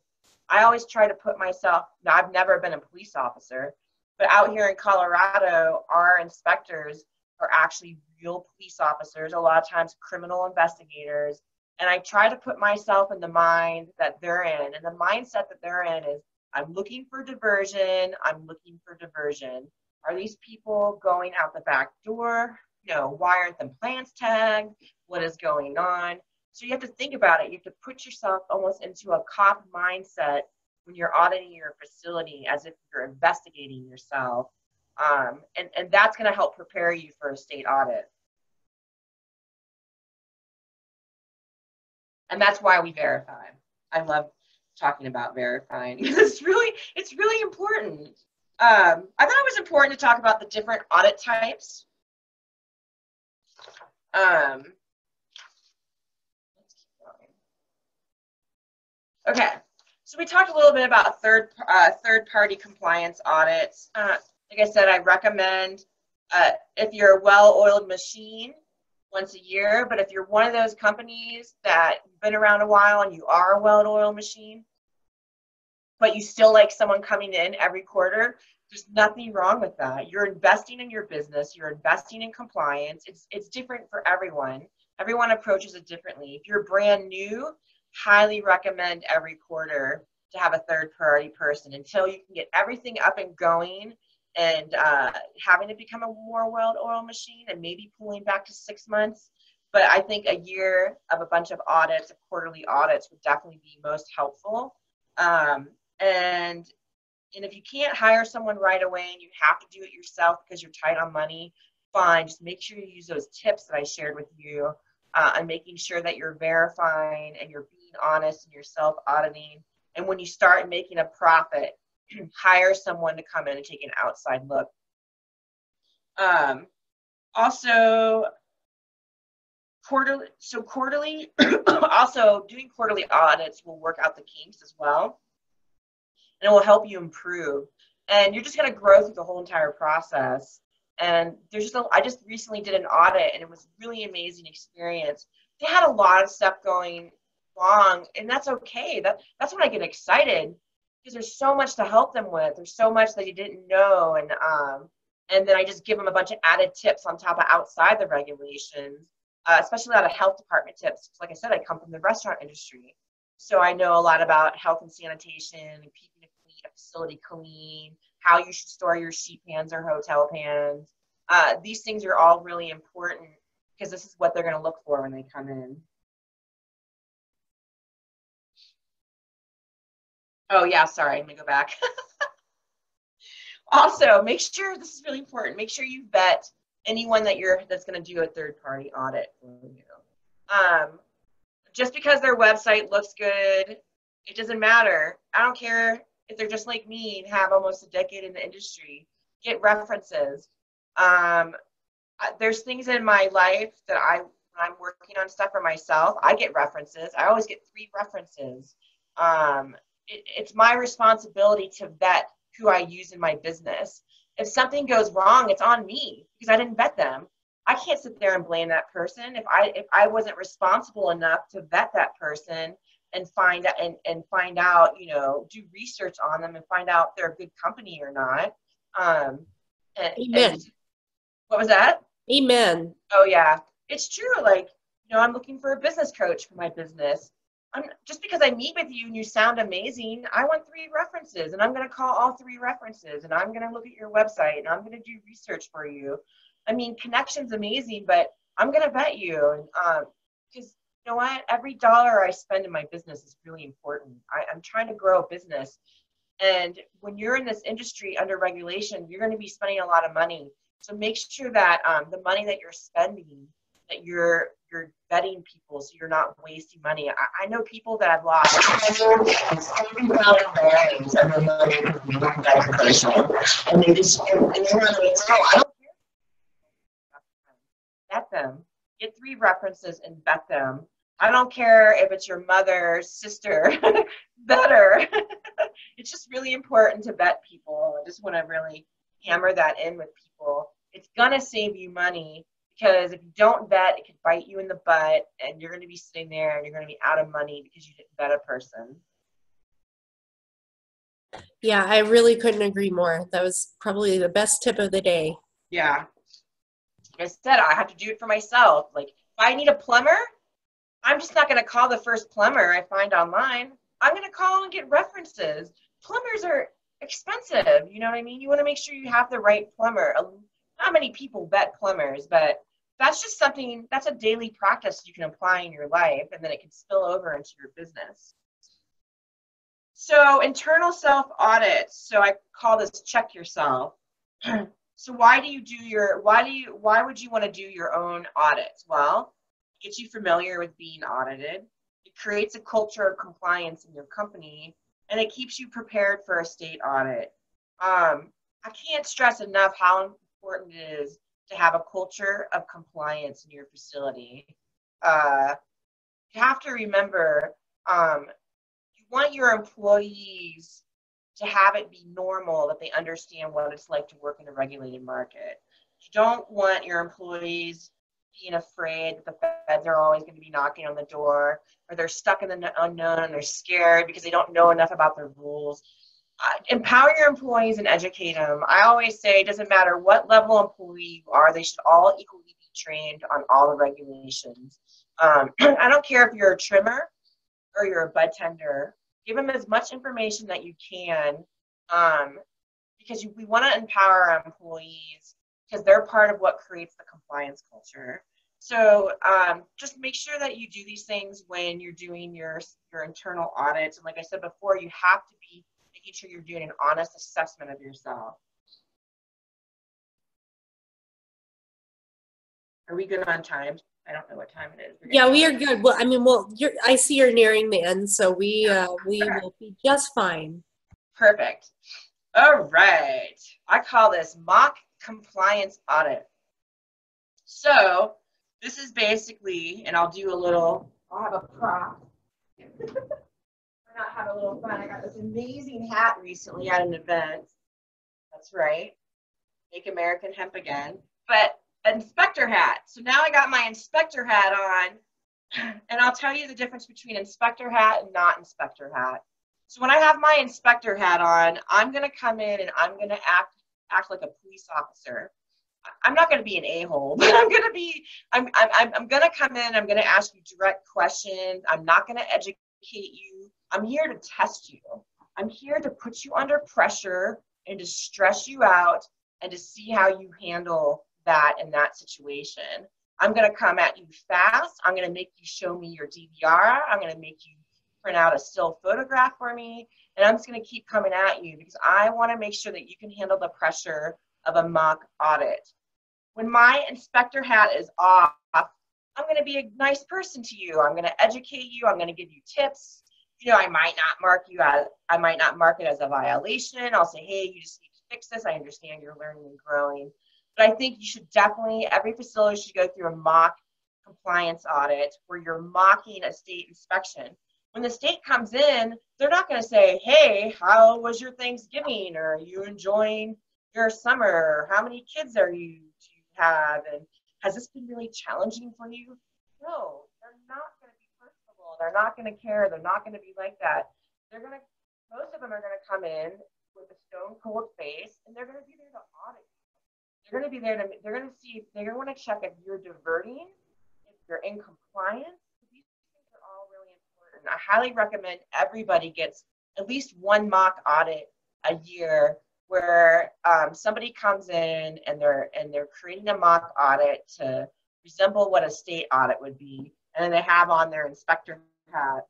I always try to put myself, now I've never been a police officer, but out here in Colorado, our inspectors are actually real police officers, a lot of times criminal investigators. And I try to put myself in the mind that they're in. And the mindset that they're in is, I'm looking for diversion. I'm looking for diversion. Are these people going out the back door? No. Why aren't the plants tagged? What is going on? So you have to think about it. You have to put yourself almost into a cop mindset when you're auditing your facility, as if you're investigating yourself. And that's going to help prepare you for a state audit. And that's why we verify. I love talking about verifying because it's really important. I thought it was important to talk about the different audit types. Let's keep going. Okay, so we talked a little bit about third-party compliance audits. Like I said, I recommend if you're a well-oiled machine, once a year. But if you're one of those companies that have been around a while and you are a well-oiled machine, but you still like someone coming in every quarter, there's nothing wrong with that. You're investing in your business. You're investing in compliance. It's different for everyone. Everyone approaches it differently. If you're brand new, highly recommend every quarter to have a third-party person until you can get everything up and going and having it become a more well-oiled machine, and maybe pulling back to 6 months. But I think a year of a bunch of audits, of quarterly audits, would definitely be most helpful. And if you can't hire someone right away and you have to do it yourself because you're tight on money, fine. Just make sure you use those tips that I shared with you and making sure that you're verifying and you're being honest and you're self-auditing. And when you start making a profit, hire someone to come in and take an outside look. Also, quarterly, also doing quarterly audits will work out the kinks as well, and it will help you improve. And you're just going to grow through the whole entire process. And I just recently did an audit, and it was a really amazing experience. They had a lot of stuff going wrong, and that's okay. That's when I get excited, because there's so much to help them with. There's so much that you didn't know. And then I just give them a bunch of added tips on top of outside the regulations, especially a lot of health department tips. Like I said, I come from the restaurant industry. So I know a lot about health and sanitation and keeping a facility clean, how you should store your sheet pans or hotel pans. These things are all really important because this is what they're going to look for when they come in. Oh yeah, sorry, I'm gonna go back. Also, make sure, this is really important, make sure you vet anyone that's gonna do a third-party audit for you. Just because their website looks good, it doesn't matter. I don't care if they're just like me and have almost a decade in the industry. Get references. There's things in my life that when I'm working on stuff for myself, I get references. I always get 3 references. It's my responsibility to vet who I use in my business. If something goes wrong, it's on me because I didn't vet them. I can't sit there and blame that person if I wasn't responsible enough to vet that person and find out, do research on them and find out if they're a good company or not. Amen. What was that? Amen. Oh yeah, it's true. Like, I'm looking for a business coach for my business. Just because I meet with you and you sound amazing, I want 3 references, and I'm going to call all 3 references, and I'm going to look at your website, and I'm going to do research for you. I mean, connection's amazing, but I'm going to vet you, because you know what? Every dollar I spend in my business is really important. I'm trying to grow a business, and when you're in this industry under regulation, you're going to be spending a lot of money. So make sure that the money that you're spending that you're vetting people so you're not wasting money. I know people that have lost $30,000 of their money because they weren't that professional, and they just and they're like, no, I don't vet them. Get 3 references and vet them. I don't care if it's your mother, sister, better. It's just really important to vet people. I just want to really hammer that in with people. It's going to save you money because if you don't vet, it could bite you in the butt and you're going to be sitting there and you're going to be out of money because you didn't vet a person. Yeah, I really couldn't agree more. That was probably the best tip of the day. Yeah. Like I said, I have to do it for myself. Like, if I need a plumber, I'm just not going to call the first plumber I find online. I'm going to call and get references. Plumbers are expensive. You know what I mean? You want to make sure you have the right plumber. Not many people vet plumbers, but that's just something, that's a daily practice you can apply in your life, and then it can spill over into your business. So internal self audits. So I call this check yourself. So why would you want to do your own audits? Well, it gets you familiar with being audited. It creates a culture of compliance in your company, and it keeps you prepared for a state audit. I can't stress enough how important it is to have a culture of compliance in your facility. You have to remember, you want your employees to have it be normal, that they understand what it's like to work in a regulated market. You don't want your employees being afraid that the feds are always going to be knocking on the door, or they're stuck in the unknown and they're scared because they don't know enough about the rules. Empower your employees and educate them. I always say it doesn't matter what level employee you are, they should all equally be trained on all the regulations. I don't care if you're a trimmer or you're a bud tender. Give them as much information that you can, because we want to empower our employees because they're part of what creates the compliance culture. So just make sure that you do these things when you're doing your internal audits. And like I said before, you have to be making sure you're doing an honest assessment of yourself. Are we good on time? I don't know what time it is. Yeah, we are good. Well, I mean, I see you're nearing the end, so we will be just fine. Perfect. All right. I call this mock compliance audit. So this is basically, and I'll have a prop. Why not have a little fun? I got this amazing hat recently at an event. That's right. Make American Hemp Again. But inspector hat. So now I got my inspector hat on, and I'll tell you the difference between inspector hat and not inspector hat. So when I have my inspector hat on, I'm going to come in and I'm going to act like a police officer. I'm not going to be an a-hole, but I'm going to come in, I'm going to ask you direct questions. I'm not going to educate you. I'm here to test you. I'm here to put you under pressure and to stress you out and to see how you handle that in that situation. I'm going to come at you fast. I'm going to make you show me your DVR. I'm going to make you print out a still photograph for me. And I'm just going to keep coming at you because I want to make sure that you can handle the pressure of a mock audit. When my inspector hat is off, I'm going to be a nice person to you. I'm going to educate you. I'm going to give you tips. You know, I might not mark it as a violation. I'll say, hey, you just need to fix this. I understand you're learning and growing. But I think you should definitely, every facility should go through a mock compliance audit where you're mocking a state inspection. When the state comes in, they're not going to say, hey, how was your Thanksgiving? Or are you enjoying your summer? How many kids do you have? And has this been really challenging for you? No, they're not going to be personable. They're not going to care. They're not going to be like that. Most of them are going to come in with a stone cold face, and they're going to be there to audit. They're going to be there they're going to see, they're going to want to check if you're diverting, if you're in compliance. These things are all really important. I highly recommend everybody gets at least one mock audit a year where somebody comes in and they're creating a mock audit to resemble what a state audit would be, and then they have on their inspector hat.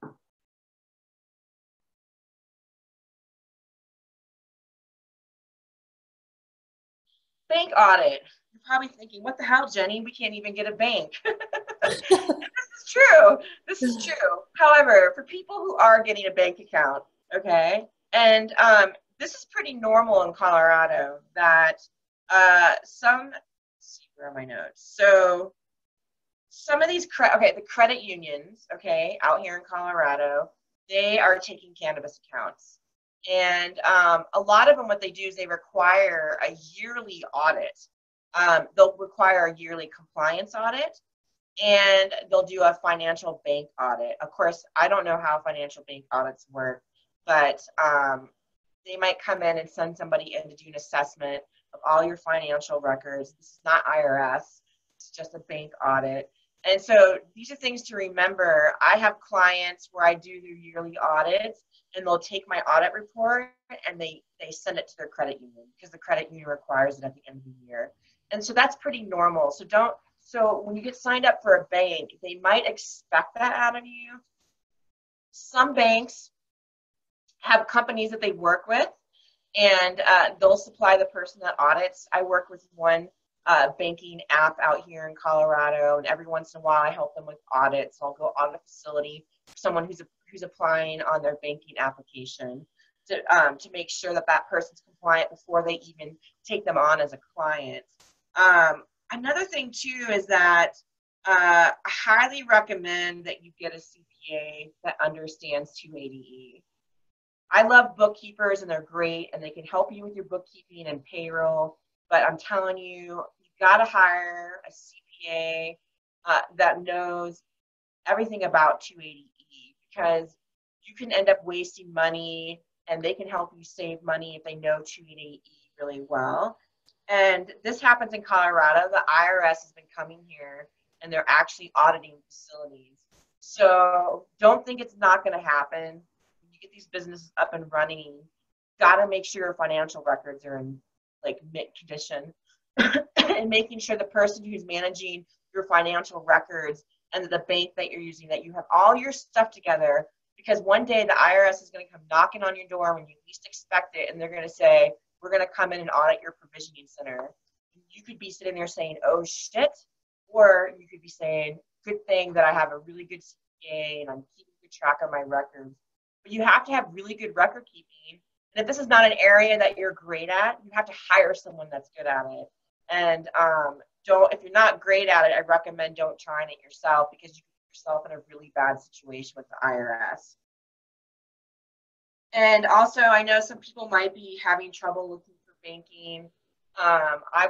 Bank audit. You're probably thinking, what the hell, Jenny? We can't even get a bank. This is true. This is true. However, for people who are getting a bank account, okay, and this is pretty normal in Colorado that let's see, where are my notes? So some of these, the credit unions, okay, out here in Colorado, they are taking cannabis accounts. And a lot of them, what they do is they require a yearly audit. They'll require a yearly compliance audit, and they'll do a financial bank audit. Of course, I don't know how financial bank audits work, but they might come in and send somebody in to do an assessment of all your financial records. This is not IRS, it's just a bank audit. And so these are things to remember. I have clients where I do their yearly audits, and they'll take my audit report and they send it to their credit union because the credit union requires it at the end of the year. And so that's pretty normal. So when you get signed up for a bank, they might expect that out of you. Some banks have companies that they work with, and they'll supply the person that audits. I work with one banking app out here in Colorado, and every once in a while I help them with audits. So I'll go audit a facility for someone who's applying on their banking application to make sure that that person's compliant before they even take them on as a client. Another thing too is that I highly recommend that you get a CPA that understands 280E. I love bookkeepers, and they're great, and they can help you with your bookkeeping and payroll. But I'm telling you, you've got to hire a CPA that knows everything about 280E, because you can end up wasting money, and they can help you save money if they know 280E really well. And this happens in Colorado. The IRS has been coming here, and they're actually auditing facilities. So don't think it's not going to happen. When you get these businesses up and running, got to make sure your financial records are in like mint condition, and making sure the person who's managing your financial records and the bank that you're using, that you have all your stuff together, because one day the IRS is going to come knocking on your door when you least expect it, and they're going to say, we're going to come in and audit your provisioning center. You could be sitting there saying, oh shit, or you could be saying, good thing that I have a really good CPA and I'm keeping good track of my records. But you have to have really good record keeping. And if this is not an area that you're great at, you have to hire someone that's good at it. And if you're not great at it, I recommend don't trying it yourself, because you put yourself in a really bad situation with the IRS. And also, I know some people might be having trouble looking for banking. I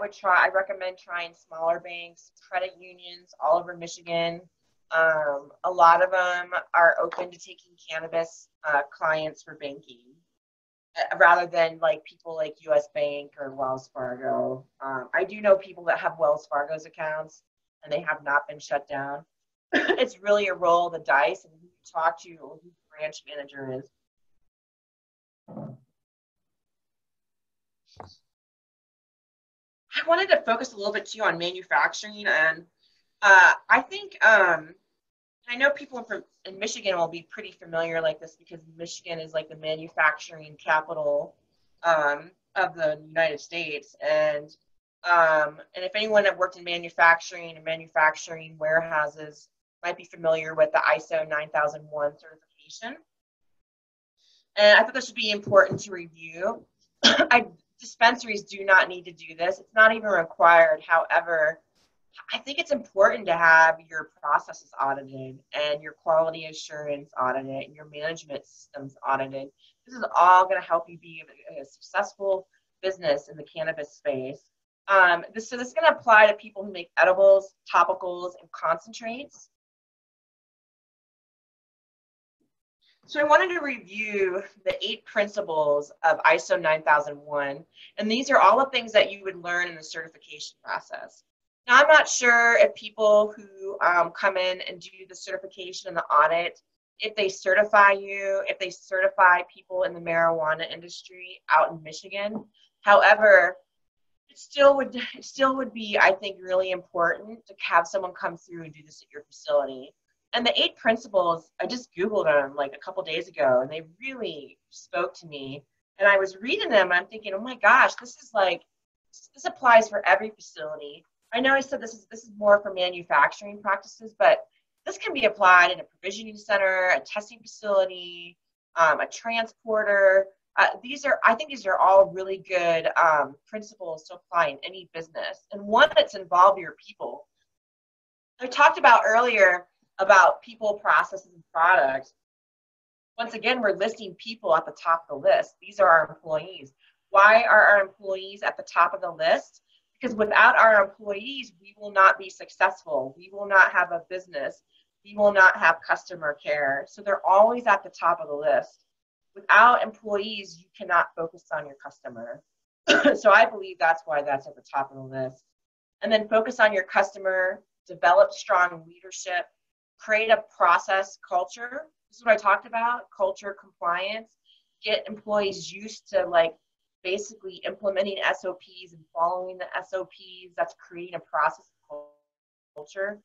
recommend trying smaller banks, credit unions all over Michigan. A lot of them are open to taking cannabis clients for banking, rather than like people like US Bank or Wells Fargo. I do know people that have Wells Fargo's accounts, and they have not been shut down. It's really a roll of the dice, and who you talk to, or who the branch manager is. I wanted to focus a little bit too on manufacturing, and I think I know people in Michigan will be pretty familiar like this, because Michigan is like the manufacturing capital of the United States, and if anyone that worked in manufacturing and manufacturing warehouses might be familiar with the ISO 9001 certification. And I thought this would be important to review. Dispensaries do not need to do this. It's not even required. However, I think it's important to have your processes audited and your quality assurance audited and your management systems audited. This is all going to help you be a successful business in the cannabis space. This is going to apply to people who make edibles, topicals, and concentrates. So I wanted to review the 8 principles of ISO 9001, and these are all the things that you would learn in the certification process. Now, I'm not sure if people who come in and do the certification and the audit, if they certify you, if they certify people in the marijuana industry out in Michigan. However, it still would be, I think, really important to have someone come through and do this at your facility. And the 8 principles, I just Googled them like a couple days ago, and they really spoke to me. And I was reading them, and I'm thinking, oh my gosh, this is like this applies for every facility. I know I said this is more for manufacturing practices, but this can be applied in a provisioning center, a testing facility, a transporter. I think these are all really good principles to apply in any business. And one that's involved your people. I talked about earlier about people, processes, and products. Once again, we're listing people at the top of the list. These are our employees. Why are our employees at the top of the list? Because without our employees, we will not be successful. We will not have a business. We will not have customer care. So they're always at the top of the list. Without employees, you cannot focus on your customer. So I believe that's why that's at the top of the list. And then focus on your customer, develop strong leadership, create a process culture. This is what I talked about, culture, compliance. Get employees used to like basically implementing SOPs and following the SOPs. That's creating a process culture.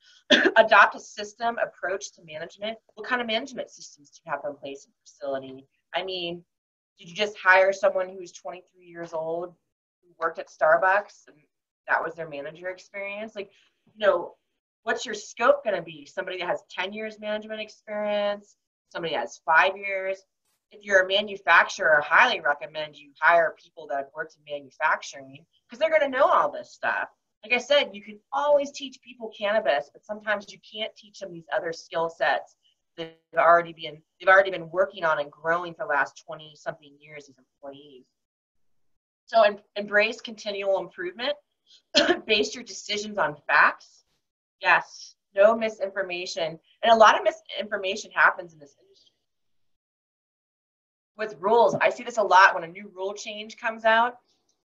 Adopt a system approach to management. What kind of management systems do you have in place in the facility? I mean, did you just hire someone who's 23 years old who worked at Starbucks and that was their manager experience? Like, you know, what's your scope going to be? Somebody that has 10 years management experience, somebody that has 5 years. If you're a manufacturer, I highly recommend you hire people that have worked in manufacturing because they're going to know all this stuff. Like I said, you can always teach people cannabis, but sometimes you can't teach them these other skill sets that they've already been working on and growing for the last 20-something years as employees. So embrace continual improvement. Base your decisions on facts. Yes, no misinformation. And a lot of misinformation happens in this industry. With rules, I see this a lot when a new rule change comes out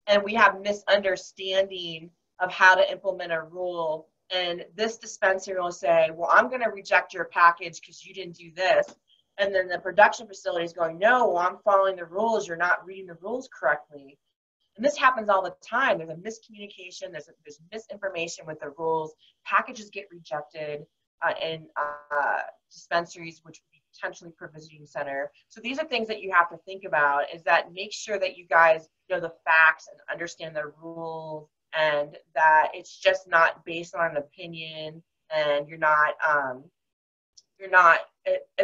and we have misunderstanding of how to implement a rule. And this dispensary will say, well, I'm going to reject your package because you didn't do this. And then the production facility is going, no, well, I'm following the rules. You're not reading the rules correctly. And this happens all the time. There's a miscommunication. There's misinformation with the rules. Packages get rejected in dispensaries, which would be potentially provisioning center. So these are things that you have to think about, is that make sure that you guys know the facts and understand the rules, and that it's just not based on an opinion, and you're not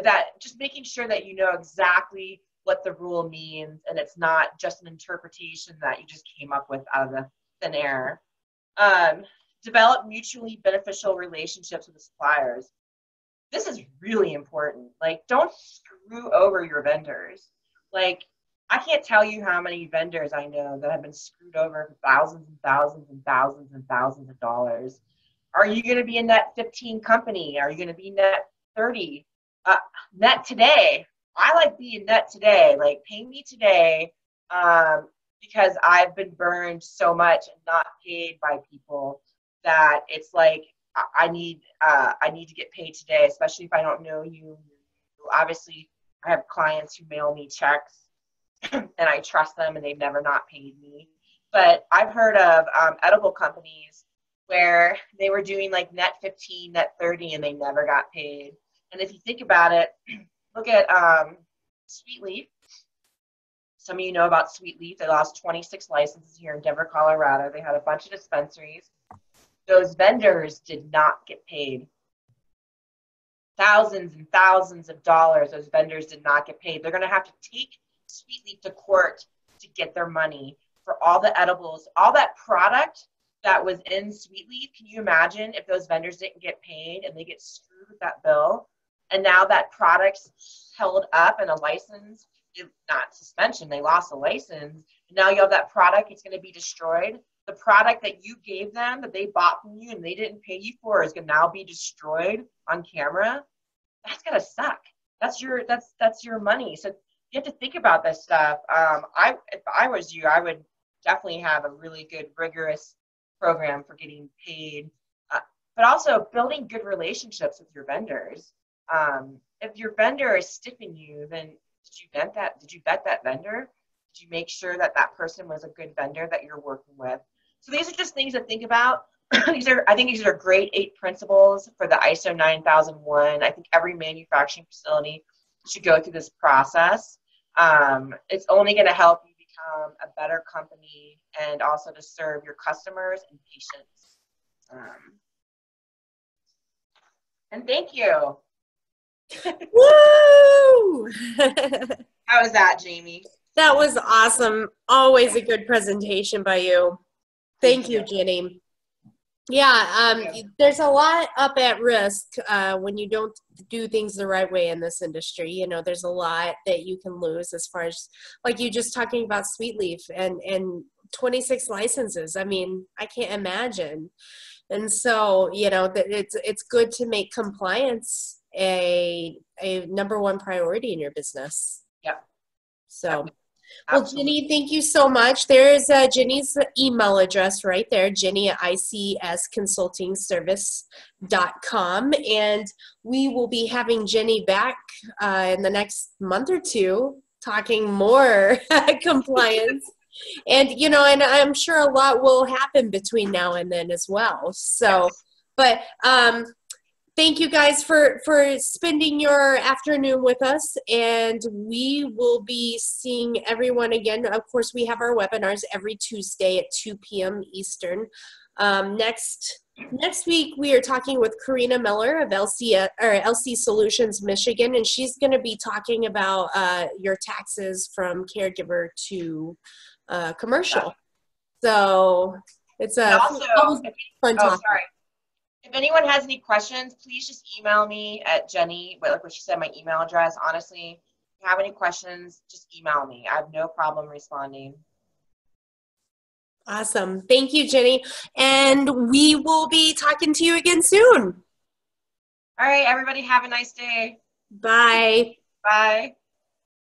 that just making sure that you know exactly what the rule means, and it's not just an interpretation that you just came up with out of the thin air. Develop mutually beneficial relationships with the suppliers. This is really important. Like, don't screw over your vendors. Like, I can't tell you how many vendors I know that have been screwed over for thousands and thousands and thousands and thousands of dollars. Are you going to be a net 15 company? Are you going to be net 30? Net today. I like being net today. Like, pay me today because I've been burned so much and not paid by people that it's like I need to get paid today, especially if I don't know you. Obviously, I have clients who mail me checks and I trust them and they've never not paid me. But I've heard of edible companies where they were doing like net 15, net 30, and they never got paid. And if you think about it, look at Sweet Leaf. Some of you know about Sweet Leaf. They lost 26 licenses here in Denver, Colorado. They had a bunch of dispensaries. Those vendors did not get paid. Thousands and thousands of dollars, those vendors did not get paid. They're going to have to take Sweet Leaf to court to get their money for all the edibles, all that product that was in Sweet Leaf. Can you imagine if those vendors didn't get paid and they get screwed with that bill? And now that product's held up in a license, not suspension, they lost a license. And now you have that product, it's going to be destroyed. The product that you gave them, that they bought from you and they didn't pay you for, is going to now be destroyed on camera. That's going to suck. That's your money. So you have to think about this stuff. If I was you, I would definitely have a really good, rigorous program for getting paid, but also building good relationships with your vendors. If your vendor is stiffing you, then did you vet that vendor? Did you make sure that that person was a good vendor that you're working with? So these are just things to think about. I think these are great 8 principles for the ISO 9001. I think every manufacturing facility should go through this process. It's only going to help you become a better company and also to serve your customers and patients. And thank you. Woo! How was that, Jamie? That was awesome. Always a good presentation by you. Thank you, Jenny. Yeah, there's a lot up at risk when you don't do things the right way in this industry. You know, there's a lot that you can lose as far as, like you just talking about Sweet Leaf and 26 licenses. I mean, I can't imagine. And so, you know, it's good to make compliance a number one priority in your business. Yeah. So. Yep. Well, Jenny, thank you so much. There's Jenny's email address right there, Jenny at icsconsultingservice.com. And we will be having Jenny back in the next month or two talking more compliance. And, you know, and I'm sure a lot will happen between now and then as well. So, but thank you guys for spending your afternoon with us, and we will be seeing everyone again. Of course, we have our webinars every Tuesday at 2 p.m. Eastern. Next week, we are talking with Karina Miller of LC Solutions Michigan, and she's going to be talking about your taxes from caregiver to commercial. So it's a fun topic. Sorry. If anyone has any questions, please just email me at Jenny, like what she said, my email address. Honestly, if you have any questions, just email me. I have no problem responding. Awesome. Thank you, Jenny. And we will be talking to you again soon. All right, everybody have a nice day. Bye. Bye.